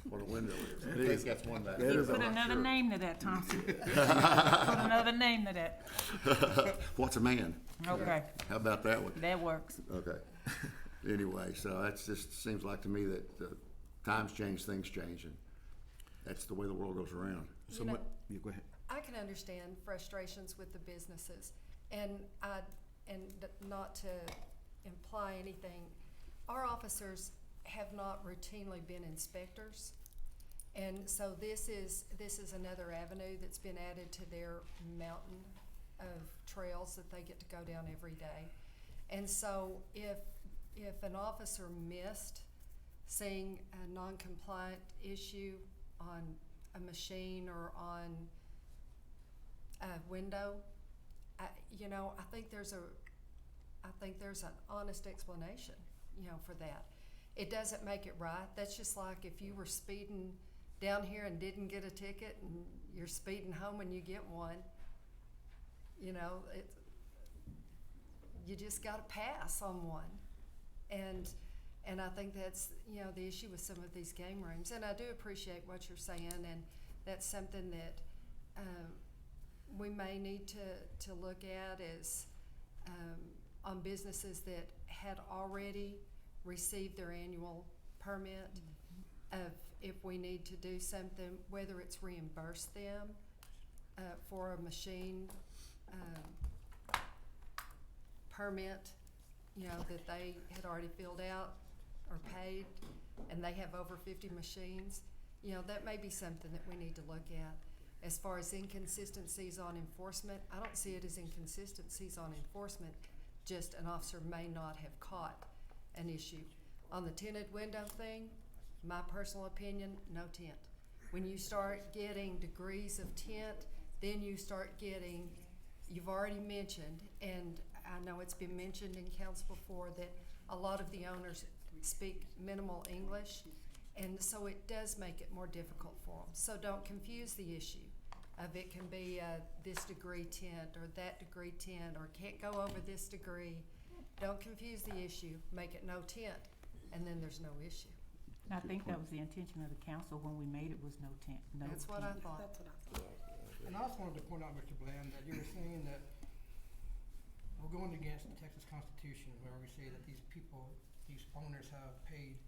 what a window is. I think that's one that
You put another name to that, Thompson. Put another name to that.
What's a man?
Okay.
How about that one?
That works.
Okay. Anyway, so that's just seems like to me that times change, things change, and that's the way the world goes around.
So yeah, go ahead.
I can understand frustrations with the businesses, and not to imply anything, our officers have not routinely been inspectors, and so this is another avenue that's been added to their mountain of trails that they get to go down every day. And so if an officer missed seeing a non-compliant issue on a machine or on a window, I think there's an honest explanation, for that. It doesn't make it right. That's just like if you were speeding down here and didn't get a ticket, and you're speeding home and you get one. You just got to pass on one, and I think that's the issue with some of these game rooms. And I do appreciate what you're saying, and that's something that we may need to look at is on businesses that had already received their annual permit, of if we need to do something, whether it's reimburse them for a machine permit, that they had already filled out or paid, and they have over 50 machines. That may be something that we need to look at. As far as inconsistencies on enforcement, I don't see it as inconsistencies on enforcement, just an officer may not have caught an issue. On the tinted window thing, my personal opinion, no tint. When you start getting degrees of tint, then you start getting, you've already mentioned, and I know it's been mentioned in council before, that a lot of the owners speak minimal English, And so it does make it more difficult for them. So don't confuse the issue of it can be this degree tent or that degree tent or can't go over this degree. Don't confuse the issue, make it no tent, and then there's no issue.
And I think that was the intention of the council when we made it was no tent, no
That's what I
tent.
thought.
That's what I thought.
And I also wanted to point out, Mr. Bland, that you were saying that we're going against the Texas Constitution where we say that these people, these owners have paid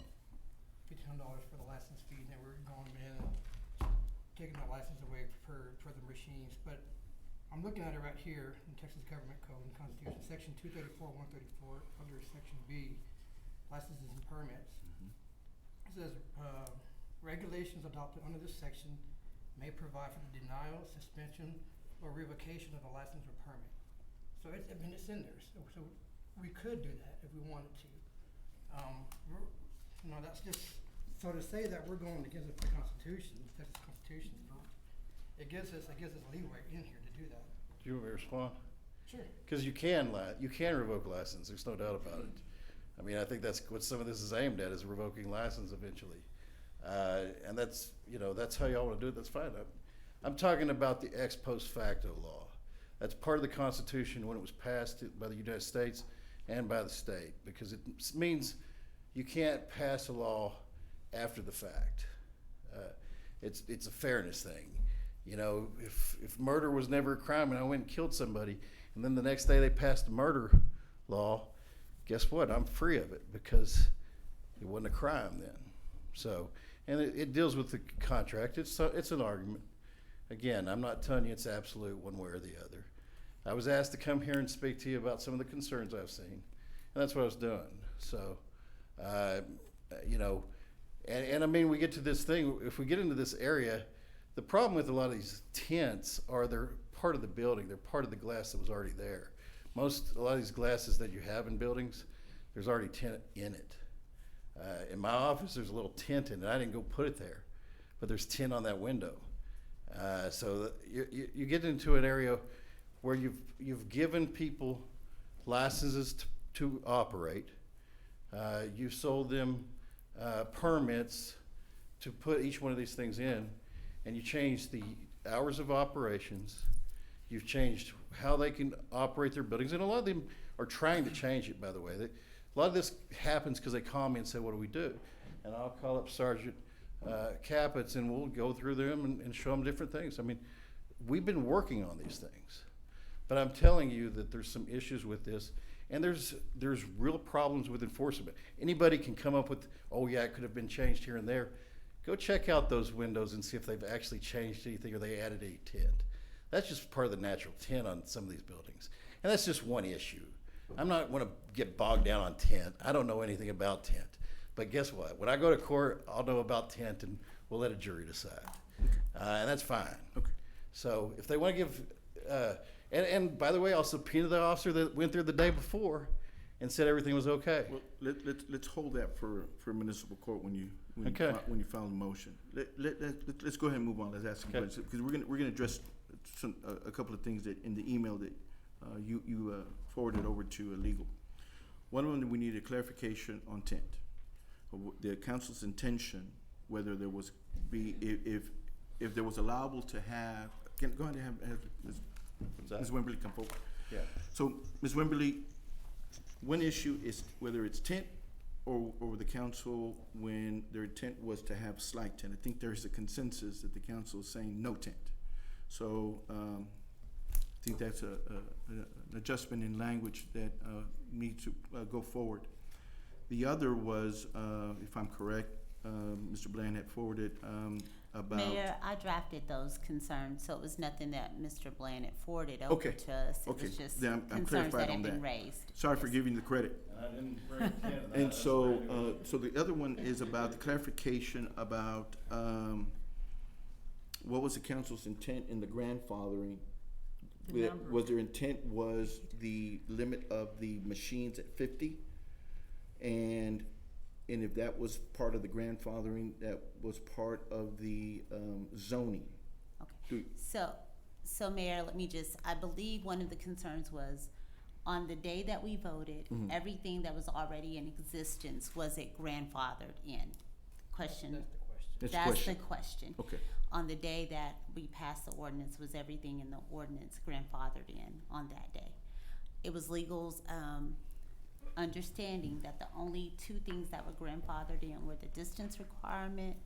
$1,500 for the license fee, and then we're going in and taking that license away for the machines. But I'm looking at it right here in Texas Government Code and Constitution, Section 234, 134, under Section B, licenses and permits. It says, regulations adopted under this section may provide for the denial, suspension, or revocation of a license or permit. So it's in there. So we could do that if we wanted to. That's just, so to say that we're going against the Constitution, the Texas Constitution, it gives us leeway in here to do that.
Do you want me to respond?
Sure.
Because you can revoke license, there's no doubt about it. I mean, I think that's what some of this is aimed at, is revoking license eventually. And that's how y'all want to do it, that's fine. I'm talking about the ex post facto law. That's part of the Constitution when it was passed by the United States and by the state, because it means you can't pass a law after the fact. It's a fairness thing. If murder was never a crime and I went and killed somebody, and then the next day they passed a murder law, guess what? I'm free of it because it wasn't a crime then. So, and it deals with the contract. It's an argument. Again, I'm not telling you it's absolute one way or the other. I was asked to come here and speak to you about some of the concerns I've seen, and that's what I was doing. So, and I mean, we get to this thing, if we get into this area, the problem with a lot of these tents are they're part of the building. They're part of the glass that was already there. A lot of these glasses that you have in buildings, there's already tent in it. In my office, there's a little tent in it. I didn't go put it there, but there's tent on that window. So you get into an area where you've given people licenses to operate. You've sold them permits to put each one of these things in, and you change the hours of operations. You've changed how they can operate their buildings, and a lot of them are trying to change it, by the way. A lot of this happens because they call me and say, what do we do? And I'll call up Sergeant Capitz, and we'll go through them and show them different things. I mean, we've been working on these things. But I'm telling you that there's some issues with this, and there's real problems with enforcement. Anybody can come up with, oh yeah, it could have been changed here and there. Go check out those windows and see if they've actually changed anything or they added a tent. That's just part of the natural tent on some of these buildings. And that's just one issue. I'm not going to get bogged down on tent. I don't know anything about tent. But guess what? When I go to court, I'll know about tent, and we'll let a jury decide. And that's fine.
Okay.
So if they want to give, and by the way, I'll subpoena the officer that went there the day before and said everything was okay.
Well, let's hold that for municipal court when you
Okay.
when you file the motion. Let's go ahead and move on. Let's ask some
Okay.
questions because we're gonna address a couple of things that in the email that you forwarded over to legal. One of them, we need a clarification on tent. The council's intention, whether there was if there was allowable to have. Go ahead and have Ms. Wimberly come forward.
Yeah.
So, Ms. Wimberly, one issue is whether it's tent or the council when their intent was to have slight tent. I think there's a consensus that the council is saying no tent. So I think that's an adjustment in language that needs to go forward. The other was, if I'm correct, Mr. Bland had forwarded about.
Mayor, I drafted those concerns, so it was nothing that Mr. Bland had forwarded over
Okay.
to us. It
Okay.
was just
Then I'm
concerns
clarified
that
on
had been
that.
raised.
Sorry for giving you the credit.
And I didn't bring a tent.
And so, so the other one is about the clarification about what was the council's intent in the grandfathering?
The number.
Was their intent was the limit of the machines at 50? And if that was part of the grandfathering, that was part of the zoning?
Okay. So Mayor, I believe one of the concerns was on the day that we voted,
Mhm.
everything that was already in existence, was it grandfathered in? question.
That's the question.
That's
That's
question.
the question.
Okay.
On the day that we passed the ordinance, was everything in the ordinance grandfathered in on that day? It was legal's understanding that the only two things that were grandfathered in were the distance requirement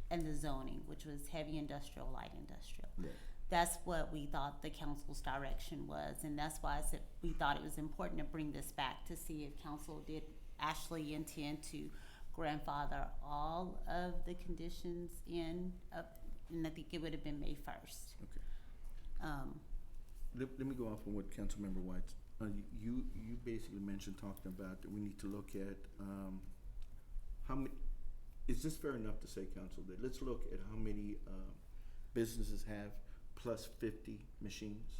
and the zoning, which was heavy industrial, light industrial.
Right.
That's what we thought the council's direction was, and that's why I said we thought it was important to bring this back to see if council did actually intend to grandfather all of the conditions in, and I think it would have been May 1st.
Okay. Let me go off on what Councilmember White, you basically mentioned, talking about that we need to look at, how many, is this fair enough to say, Council, that let's look at how many, businesses have plus 50 machines?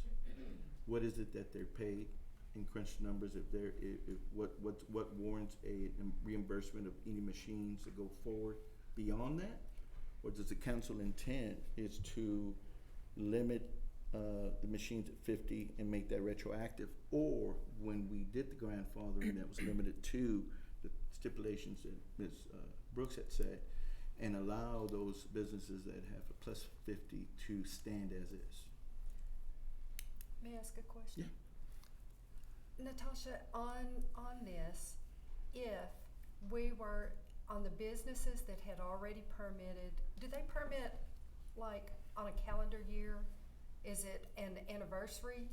What is it that they're paid in crunch numbers, what warrants a reimbursement of any machines that go forward beyond that? Or does the council intend is to limit the machines at 50 and make that retroactive? Or when we did the grandfathering, that was limited to the stipulations that Ms. Brooks had said, and allow those businesses that have a plus 50 to stand as is?
May I ask a question?
Yeah.
Natasha, on this, if we were on the businesses that had already permitted, do they permit like on a calendar year? Is it an anniversary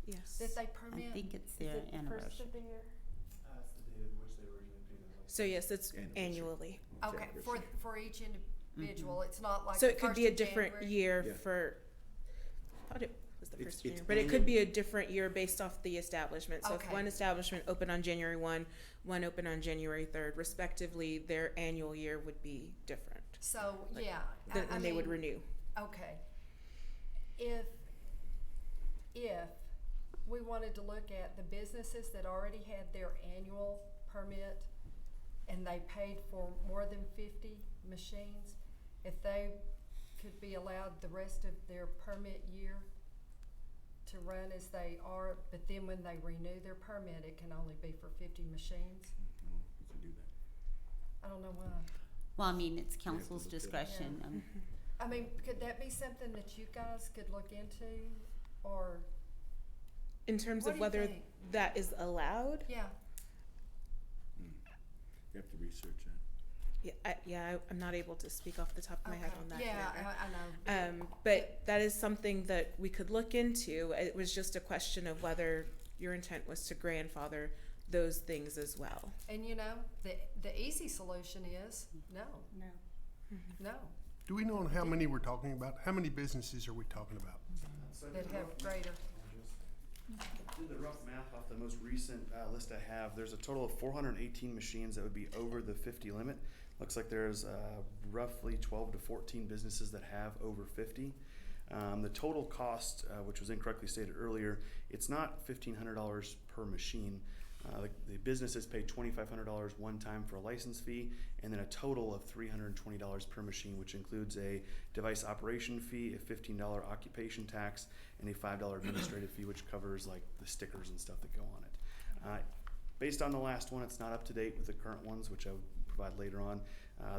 Yes.
that they permit?
I think it's
Is
their
it the
anniversary.
first of the year?
That's the date of which they originally paid their license.
So yes, it's
Anniversary.
annually.
Okay, for each individual, it's not like
So
the
it could
first
be a
of
different
January?
year
Yeah.
for, I thought it was the
It's-
first of January,
it's
but it
annual.
could be a different year based off the establishment. So if
Okay.
one establishment opened on January 1, one opened on January 3rd, respectively, their annual year would be different.
So,
Like,
yeah.
And they would
mean,
renew.
Okay. If we wanted to look at the businesses that already had their annual permit and they paid for more than 50 machines, if they could be allowed the rest of their permit year to run as they are, but then when they renew their permit, it can only be for 50 machines?
No, we can do that.
I don't know why.
Well, I mean, it's council's
look at it.
discretion.
I mean, could that be something that you guys could look into, or?
In terms
What
of
do you
whether
think?
that is allowed,
Yeah.
You have to research that.
I'm not able to speak off the top of my head on that.
Yeah,
matter.
I know.
But that is something that we could look into. It was just a question of whether your intent was to grandfather those things as well.
And you know, the easy solution is no. No.
Do we know how many we're talking about? How many businesses are we talking about?
That have greater.
Did the rough math off the most recent list I have. There's a total of 418 machines that would be over the 50 limit. Looks like there's roughly 12 to 14 businesses that have over 50. The total cost, which was incorrectly stated earlier, it's not $1,500 per machine. The businesses pay $2,500 one time for a license fee, and then a total of $320 per machine, which includes a device operation fee, a $15 occupation tax, and a $5 administrative fee, which covers like the stickers and stuff that go on it. Based on the last one, it's not up to date with the current ones, which I will provide later on.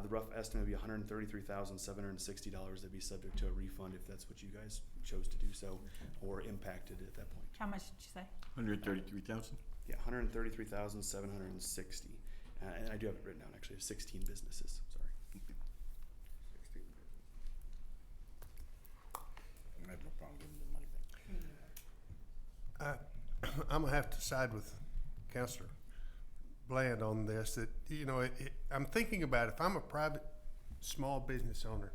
The rough estimate would be $133,760 that'd be subject to a refund if that's what you guys chose to do so, or impacted at that point.
How much did you say?
133,000?
Yeah, 133,760. And I do have it written down, actually, 16 businesses, sorry.
I have no problem giving the money back.
I'm gonna have to side with Councilor Bland on this, that, you know, I'm thinking about if I'm a private small business owner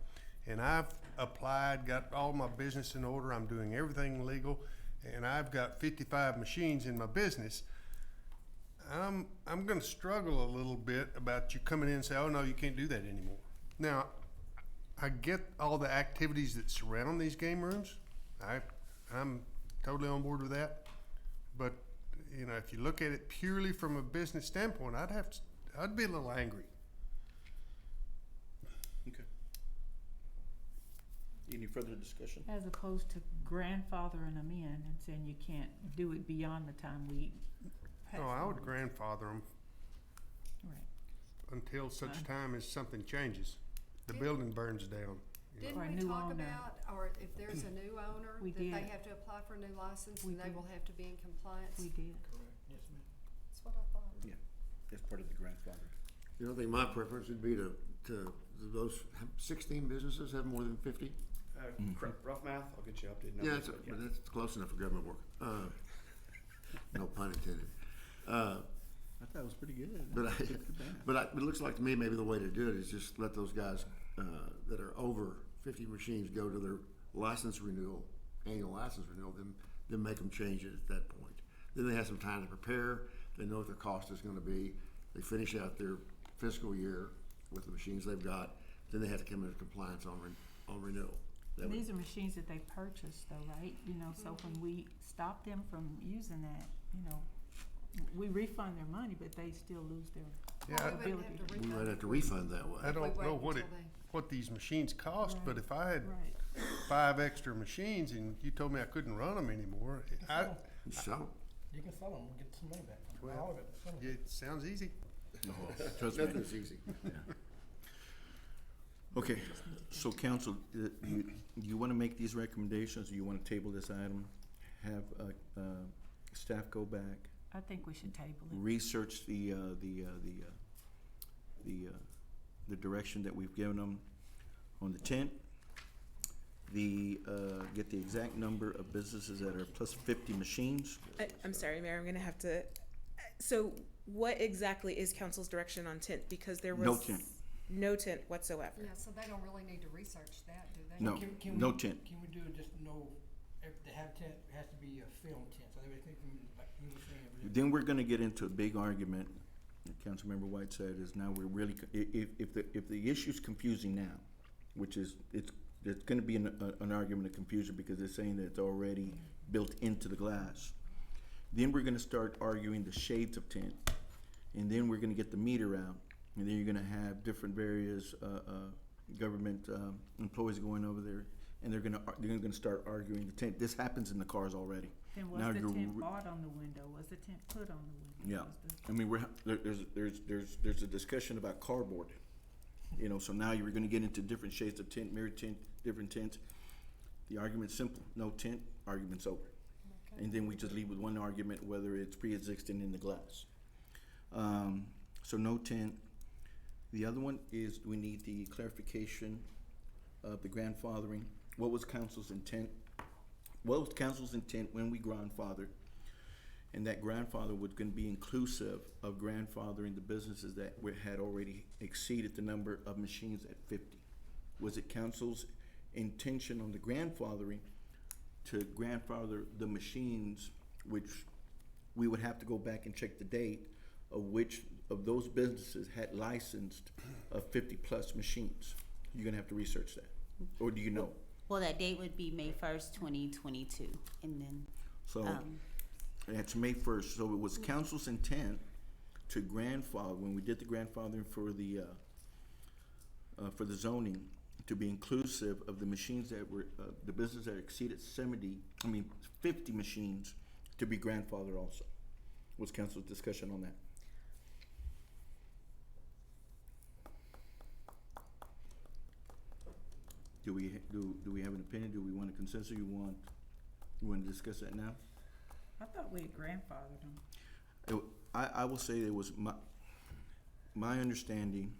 and I've applied, got all my business in order, I'm doing everything legal, and I've got 55 machines in my business, I'm gonna struggle a little bit about you coming in and say, oh no, you can't do that anymore. Now, I get all the activities that surround these game rooms. I'm totally on board with that. But, you know, if you look at it purely from a business standpoint, I'd be a little angry.
Okay. Any further discussion?
As opposed to grandfathering them in and saying you can't do it beyond the time we pass.
No, I
the
would
ordinance.
grandfather them
Right.
until such time as something changes. the building burns down. you know.
Or a
Didn't we
new
talk
owner.
about, or if there's a new owner,
We
that they
did.
have to apply for a new license
We
and they
did.
will have to be in compliance?
We did.
Correct, yes, ma'am.
That's what I thought.
Yeah, that's part of the grandfather.
You know, I think my preference would be to those 16 businesses have more than 50?
Rough math, I'll get you updated
Yeah,
numbers.
but that's close enough for government work. No pun intended.
I thought it was pretty good.
But it looks like to me maybe the way to do it is just let those guys that are over 50 machines go to their license renewal, annual license renewal, then make them change it at that point. Then they have some time to prepare. They know what their cost is going to be. They finish out their fiscal year with the machines they've got. Then they have to come into compliance on renewal.
And these are machines that they purchased though, right? You know, so when we stop them from using that, you know, we refund their money, but they still lose their
Yeah,
Well, we wouldn't have to
We
refund
might
it
have to
for-
refund that way.
I don't
wait
know
until they-
what these machines cost, but
Right.
if I had
right.
5 extra machines and you told me I couldn't run them anymore,
So,
You can sell them and get some money back.
Well,
All of it. Some of it.
it sounds easy.
Trust me.
nothing's easy.
Okay, so council, you want to make these recommendations, or you want to table this item? Have, staff go back,
I think we should table it.
research the direction that we've given them on the tent. Get the exact number of businesses that are plus 50 machines.
I'm sorry, Mayor, I'm gonna have to, so what exactly is council's direction on tint? Because there was.
No tent.
No tent whatsoever.
Yeah, so they don't really need to research that, do they?
No,
Can
no
we-
tent.
Can we do just no, if they have tent, it has to be a film tent, so they would think, like you were saying. it was-
Then we're gonna get into a big argument, Councilmember White said, is now we're really, if the issue's confusing now, which is, it's gonna be an argument of confusion because they're saying that it's already built into the glass. Then we're gonna start arguing the shades of tint, and then we're gonna get the meter out, and then you're gonna have different various, government, employees going over there, and they're gonna start arguing the tint. This happens in the cars already.
Then
Now
was the
you're
tent bought on the window? Was the tent put on the window?
Yeah,
Was the-
I mean, there's a discussion about cardboard, you know, so now you're gonna get into different shades of tint, mirror tint, different tints. The argument's simple, no tint, argument's over. And then we just leave with one argument, whether it's pre-existing in the glass. So no tint. The other one is we need the clarification of the grandfathering. What was council's intent? What was council's intent when we grandfathered? And that grandfather was gonna be inclusive of grandfathering the businesses that had already exceeded the number of machines at 50. Was it council's intention on the grandfathering to grandfather the machines, which we would have to go back and check the date of which of those businesses had licensed 50-plus machines? You're gonna have to research that, or do you know?
Well, that date would be May 1st, 2022, and then,
So, that's May 1st, so it was council's intent to grandfather, when we did the grandfathering for the zoning, to be inclusive of the machines that were, the business that exceeded 50 machines, to be grandfathered also. Was council's discussion on that? Do we have an opinion? Do we want a consensus? You want to discuss that now?
I thought we had grandfathered them.
I will say it was my understanding,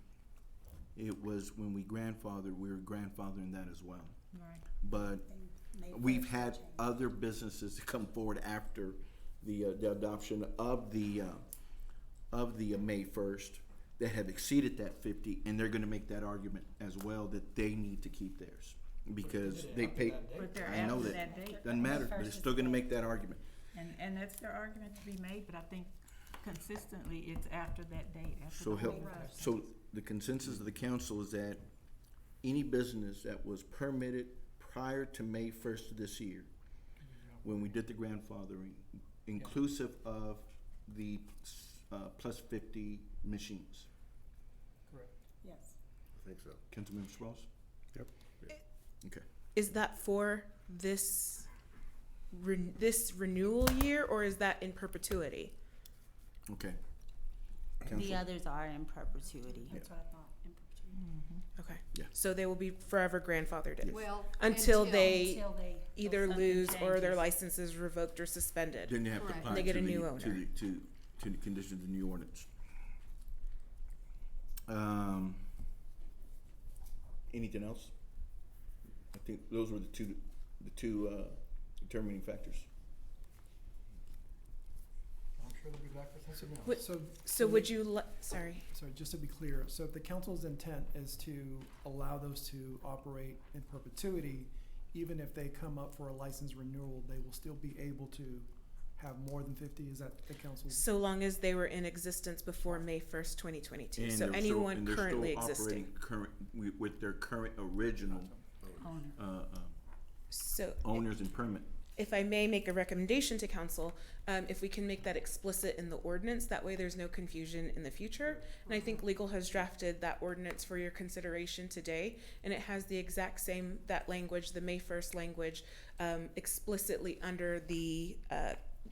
it was when we grandfathered, we were grandfathering that as well.
Right.
But we've had other businesses come forward after the adoption of the May 1st that have exceeded that 50, and they're gonna make that argument as well, that they need to keep theirs. Because they pay,
But they're
I know
after
that,
that date.
doesn't matter, but it's still gonna make that argument.
And that's their argument to be made, but I think consistently it's after that date, after
So
the
help,
May 1st.
so the consensus of the council is that any business that was permitted prior to May 1st of this year, when we did the grandfathering, inclusive of the plus 50 machines.
Correct.
Yes.
I think so.
Councilmember Spross?
Yep.
Okay.
Is that for this renewal year, or is that in perpetuity?
Okay.
the
Council?
others are in perpetuity.
That's what I thought, in perpetuity.
Okay.
Yeah.
So they will be forever grandfathered in?
Well,
Until
until
they
Until
either
something
lose or their
changes.
license is revoked or suspended?
Then they have to
Correct.
apply
And they
to
get a
the,
new
to
owner.
the, to the conditions of the new ordinance. Anything else? I think those were the two determining factors.
I'm sure they'll be back for something else.
Would-
So,
So would you, sorry.
sorry, just to be clear, so if the council's intent is to allow those to operate in perpetuity, even if they come up for a license renewal, they will still be able to have more than 50? Is that the council's?
So long as they were in existence before May 1st, 2022.
And
So
they're still-
anyone
and they're
currently
still
existing.
operating with their current original
So
owners and permit.
if I may make a recommendation to council, if we can make that explicit in the ordinance, that way there's no confusion in the future. And I think legal has drafted that ordinance for your consideration today, and it has the exact same, that language, the May 1st language, explicitly under the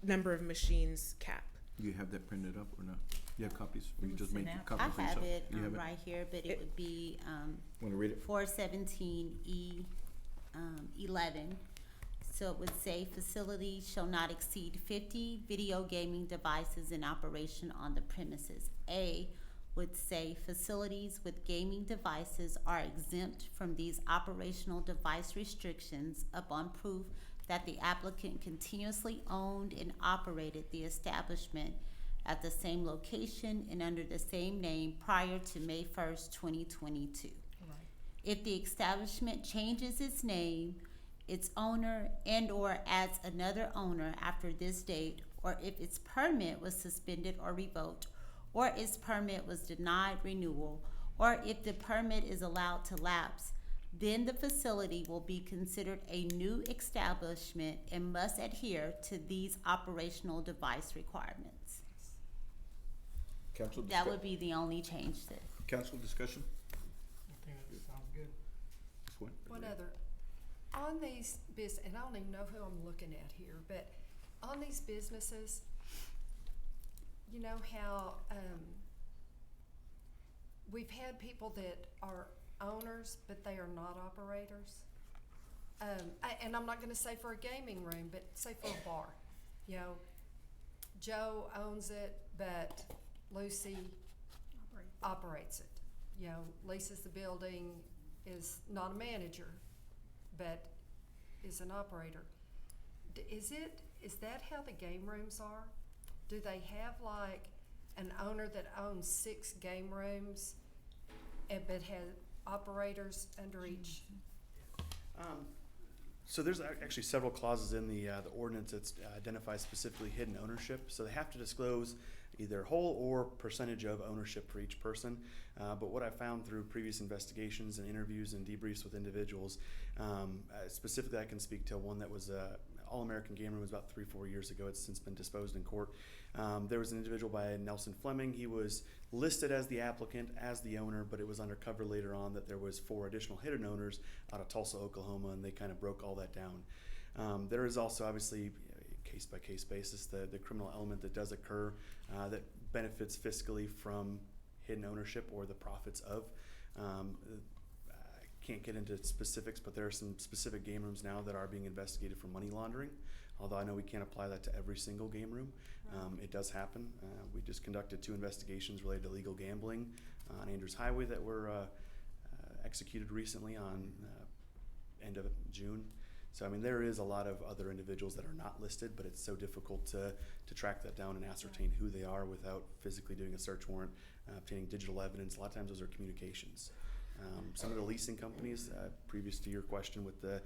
number of machines cap.
You have that printed up or not? You have copies? Or you
It
just
was
made
sent out.
copies
I
for
have
yourself?
it
You have
right here, but it would be
Want to read it?
417E 11. So it would say facilities shall not exceed 50 video gaming devices in operation on the premises. A would say facilities with gaming devices are exempt from these operational device restrictions upon proof that the applicant continuously owned and operated the establishment at the same location and under the same name prior to May 1st, 2022. If the establishment changes its name, its owner, and/or adds another owner after this date, or if its permit was suspended or revoked, or its permit was denied renewal, or if the permit is allowed to lapse, then the facility will be considered a new establishment and must adhere to these operational device requirements.
Council
That would be the only change that.
Council discussion?
I think that sounds good.
This one?
One other, on these and I don't even know who I'm looking at here, but on these businesses, you know how, we've had people that are owners, but they are not operators. And I'm not gonna say for a gaming room, but say for a bar. You know, Joe owns it, but Lucy operates it. You know, leases the building, is not a manager, but is an operator. Is that how the game rooms are? Do they have like an owner that owns 6 game rooms but has operators under each?
So there's actually several clauses in the ordinance that identify specifically hidden ownership. So they have to disclose either whole or percentage of ownership for each person. But what I found through previous investigations and interviews and debriefs with individuals, specifically I can speak to one that was All-American Game Room. Was about 3-4 years ago. It's since been disposed in court. There was an individual by Nelson Fleming. He was listed as the applicant, as the owner, but it was undercover later on that there was 4 additional hidden owners out of Tulsa, Oklahoma, and they kind of broke all that down. There is also obviously case-by-case basis the criminal element that does occur that benefits fiscally from hidden ownership or the profits of. I can't get into specifics, but there are some specific game rooms now that are being investigated for money laundering, although I know we can't apply that to every single game room. It does happen. We just conducted 2 investigations related to illegal gambling on Andrews Highway that were executed recently on end of June. So I mean, there is a lot of other individuals that are not listed, but it's so difficult to track that down and ascertain who they are without physically doing a search warrant, obtaining digital evidence. A lot of times those are communications. Some of the leasing companies, previous to your question with the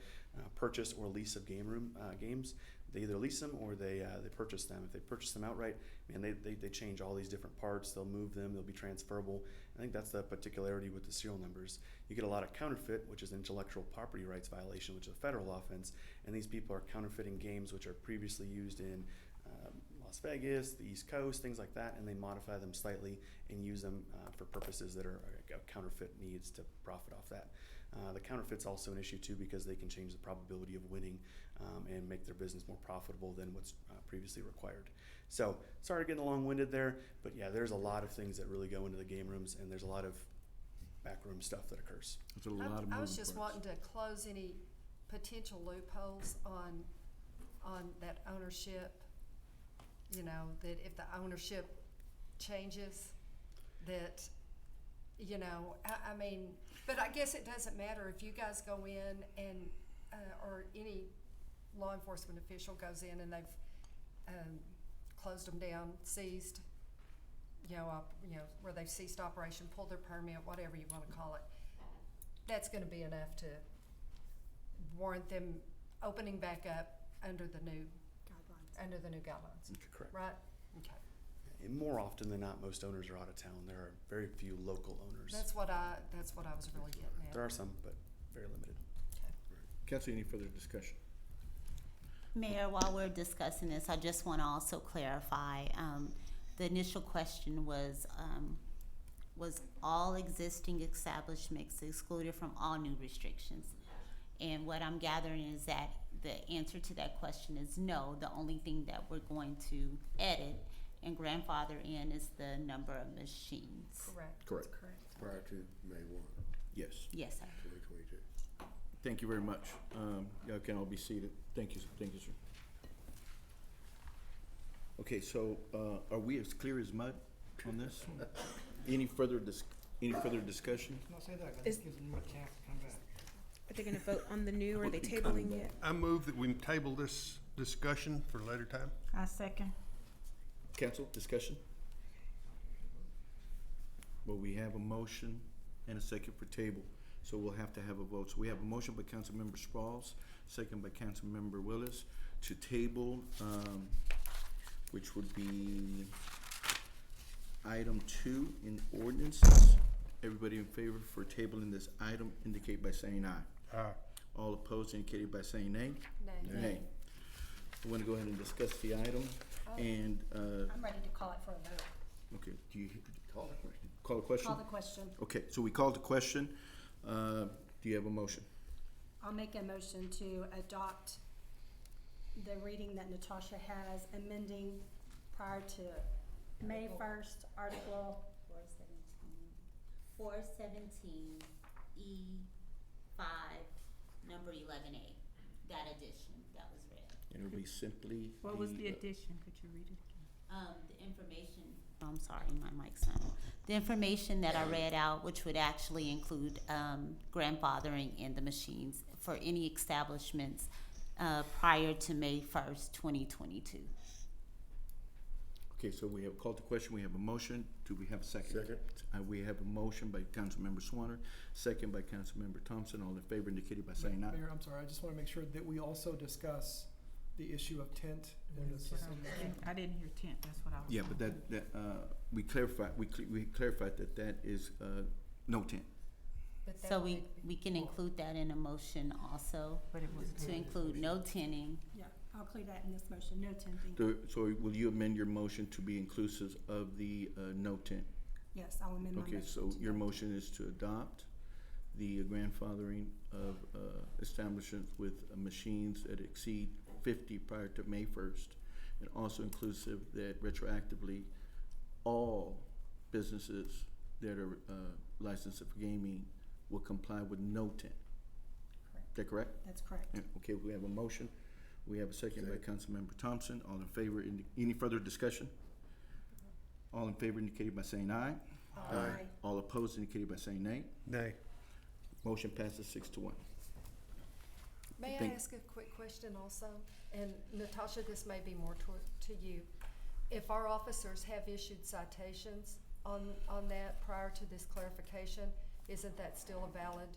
purchase or lease of games, they either lease them or they purchase them. If they purchase them outright, man, they change all these different parts. They'll move them. They'll be transferable. I think that's the particularity with the serial numbers. You get a lot of counterfeit, which is intellectual property rights violation, which is a federal offense. And these people are counterfeiting games which are previously used in Las Vegas, the East Coast, things like that, and they modify them slightly and use them for purposes that are counterfeit needs to profit off that. The counterfeit's also an issue too because they can change the probability of winning and make their business more profitable than what's previously required. So sorry getting long-winded there, but yeah, there's a lot of things that really go into the game rooms, and there's a lot of backroom stuff that occurs.
There's a lot of moving
I was just
parts.
wanting to close any potential loopholes on that ownership. You know, that if the ownership changes, that, you know, I mean, but I guess it doesn't matter if you guys go in and, or any law enforcement official goes in and they've, closed them down, seized, where they've ceased operation, pulled their permit, whatever you wanna call it. That's gonna be enough to warrant them opening back up under the new guidelines.
Correct.
Right? Okay.
And more often than not, most owners are out of town. There are very few local owners.
That's what I was really getting at.
There are some, but very limited.
Council, any further discussion?
Mayor, while we're discussing this, I just want to also clarify, the initial question was all existing establishments excluded from all new restrictions? And what I'm gathering is that the answer to that question is no. The only thing that we're going to edit and grandfather in is the number of machines.
Correct.
Correct.
That's correct.
Prior to May 1,
Yes.
Yes, sir.
2022.
Thank you very much. Y'all can all be seated. Thank you, sir. Okay, so, are we as clear as mud on this? Any further discussion?
Not say that, 'cause
Is-
it gives them a chance to come back.
Are they gonna vote on the new, or are they tabling it?
I move that we table this discussion for later time.
I second.
Council, discussion? Well, we have a motion and a second for table, so we'll have to have a vote. So we have a motion by Councilmember Sprouls, second by Councilmember Willis, to table, which would be item 2 in ordinances. Everybody in favor for tabling this item indicate by saying aye.
Aye.
All opposed indicate by saying nay.
Nay.
Nay. We're gonna go ahead and discuss the item, and,
I'm ready to call it for a vote.
okay, do you call the question? Call a question?
Call the question.
Okay, so we called the question. Do you have a motion?
I'll make a motion to adopt the reading that Natasha has, amending prior to May 1st, Article
417 E5, number 11A, that addition that was read.
And it'll be simply.
What was the addition? Could you read it again?
The information, I'm sorry, my mic's on. The information that I read out, which would actually include grandfathering in the machines for any establishments prior to May 1st, 2022.
Okay, so we have called the question, we have a motion, do we have a second?
Second.
We have a motion by Councilmember Swanner, second by Councilmember Thompson, all in favor indicated by saying aye.
Mayor, I'm sorry, I just wanna make sure that we also discuss the issue of tent when this is in
I didn't hear tent, that's what I was.
Yeah, but we clarified that is, no tent.
But that
So
would
we can include that in a motion also,
But it was.
to include no tinting.
Yeah, I'll include that in this motion, no tenting.
So will you amend your motion to be inclusive of the, no tent?
Yes, I'll amend my motion.
Okay, so your motion is to adopt the grandfathering of establishments with machines that exceed 50 prior to May 1st, and also inclusive that retroactively all businesses that are licensed for gaming will comply with no tent.
Correct.
Is that correct?
That's correct.
Yeah, okay, we have a motion. We have a second by Councilmember Thompson. All in favor, any further discussion? All in favor indicated by saying aye.
Aye.
All opposed indicated by saying nay.
Nay.
Motion passes 6-1.
May I
Thank-
ask a quick question also? And Natasha, this may be more to you. If our officers have issued citations on that prior to this clarification, isn't that still a valid,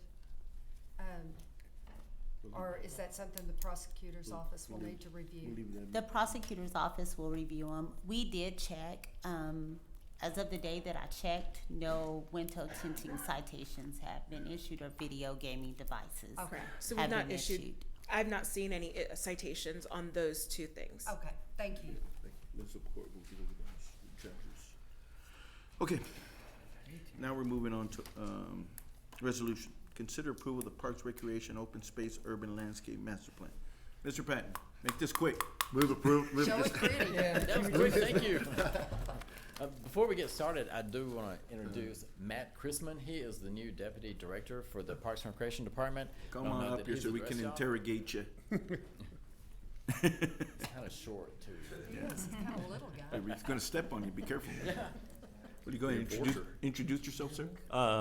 or is that something the prosecutor's office will need to review?
The prosecutor's office will review them. We did check, as of the day that I checked, no window tinting citations have been issued or video gaming devices
Okay, so
have
we've not
been
issued, I've not seen any citations on those two things.
Okay, thank you.
The support will be over those judges. Okay, now we're moving on to resolution. Consider approval of the Parks, Recreation, Open Space, Urban Landscape Master Plan. Mr. Patton, make this quick.
Move approve.
Show it pretty.
That was quick, thank you.
Before we get started, I do want to introduce Matt Chrisman. He is the new Deputy Director for the Parks and Recreation Department.
Come on up here so we can interrogate you.
It's kind of short, too.
Yeah.
He's kind of a little guy.
He's gonna step on you, be careful. Will you go ahead and introduce yourself, sir?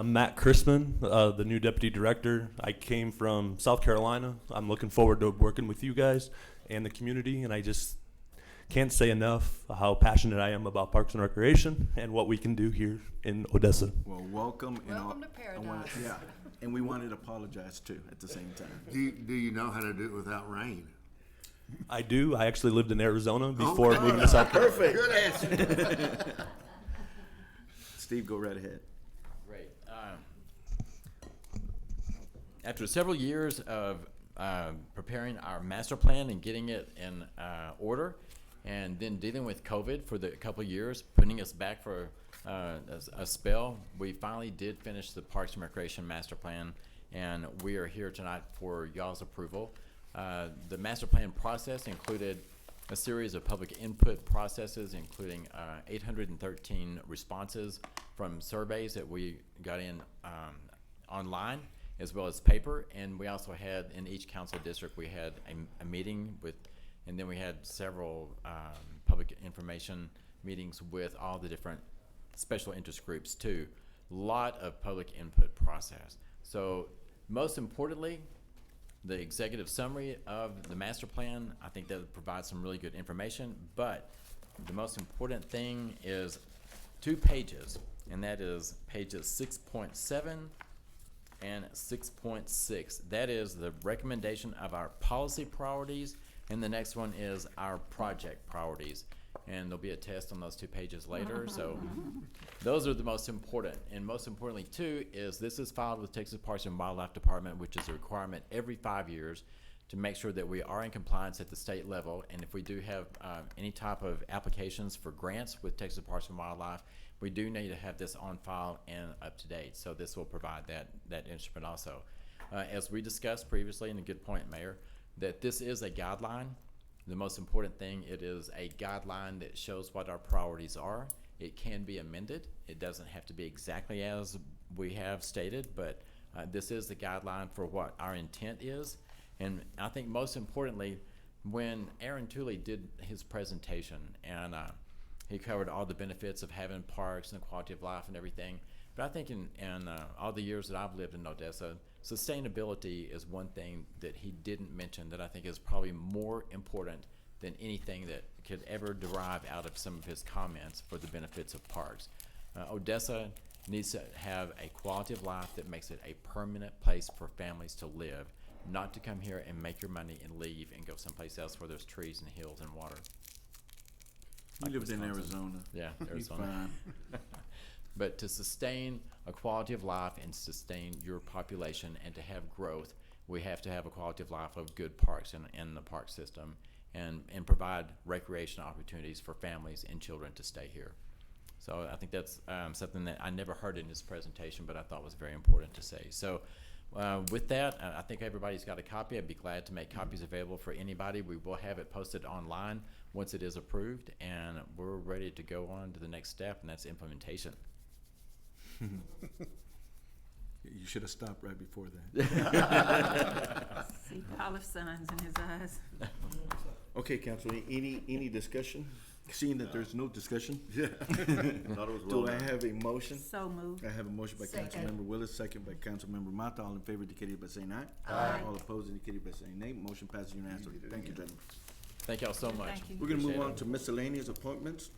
Matt Chrisman, the new Deputy Director. I came from South Carolina. I'm looking forward to working with you guys and the community, and I just can't say enough how passionate I am about Parks and Recreation and what we can do here in Odessa.
Well, welcome.
Welcome to paradise.
Yeah, and we wanted to apologize too at the same time.
Do you know how to do it without rain?
I do. I actually lived in Arizona before moving to South Carolina.
Perfect. Good answer. Steve, go right ahead.
Great. After several years of preparing our master plan and getting it in order, and then dealing with COVID for the couple of years, putting us back for a spell, we finally did finish the Parks and Recreation master plan, and we are here tonight for y'all's approval. The master plan process included a series of public input processes, including 813 responses from surveys that we got in online, as well as paper. And we also had, in each council district, we had a meeting with, and then we had several public information meetings with all the different special interest groups too. Lot of public input process. So most importantly, the executive summary of the master plan, I think that provides some really good information, but the most important thing is 2 pages, and that is pages 6.7 and 6.6. That is the recommendation of our policy priorities, and the next one is our project priorities. And there'll be a test on those 2 pages later, so those are the most important. And most importantly, too, is this is filed with Texas Parks and Wildlife Department, which is a requirement every 5 years to make sure that we are in compliance at the state level. And if we do have any type of applications for grants with Texas Parks and Wildlife, we do need to have this on file and up to date. So this will provide that instrument also. As we discussed previously, and a good point, Mayor, that this is a guideline. The most important thing, it is a guideline that shows what our priorities are. It can be amended. It doesn't have to be exactly as we have stated, but this is the guideline for what our intent is. And I think most importantly, when Aaron Tooley did his presentation, and he covered all the benefits of having parks and the quality of life and everything, but I think in all the years that I've lived in Odessa, sustainability is one thing that he didn't mention that I think is probably more important than anything that could ever derive out of some of his comments for the benefits of parks. Odessa needs to have a quality of life that makes it a permanent place for families to live, not to come here and make your money and leave and go someplace else where there's trees and hills and water.
He lived in Arizona.
Yeah,
He's
Arizona.
fine.
But to sustain a quality of life and sustain your population and to have growth, we have to have a quality of life of good parks in the park system and provide recreation opportunities for families and children to stay here. So I think that's something that I never heard in his presentation, but I thought was very important to say. So with that, I think everybody's got a copy. I'd be glad to make copies available for anybody. We will have it posted online once it is approved, and we're ready to go on to the next step, and that's implementation.
You should have stopped right before that.
See pile of signs in his eyes.
Okay, Council, any discussion? Seeing that there's no discussion?
Yeah. Thought it was well
Do I
done.
have a motion?
So moved.
I have a motion by
Second.
Councilmember Willis, second by Councilmember Mata. All in favor indicated by saying aye.
Aye.
All opposed indicated by saying nay. Motion passes unanimously. Thank you, gentlemen.
Thank y'all so much.
Thank you.
We're gonna move
Appreciate
on
it.
to miscellaneous appointments,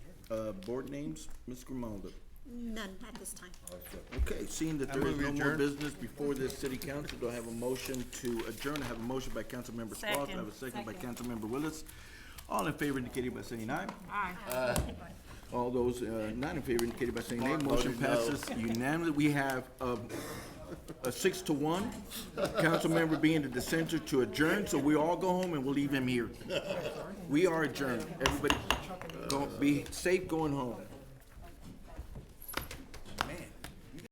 board names. Ms. Grimaldo.
None at this time.
Okay, seeing that
I
there is
move we
no more
adjourn.
business before this city council, do I have a motion to adjourn? I have a motion by Councilmember Squall. Do I have a second by Councilmember Willis? All in favor indicated by saying aye.
Aye.
All those not in favor indicated by saying nay. Motion passes unanimously. We have a 6-1. Council member being the dissenter to adjourn, so we all go home and we'll leave him here. We are adjourned. Everybody, be safe going home.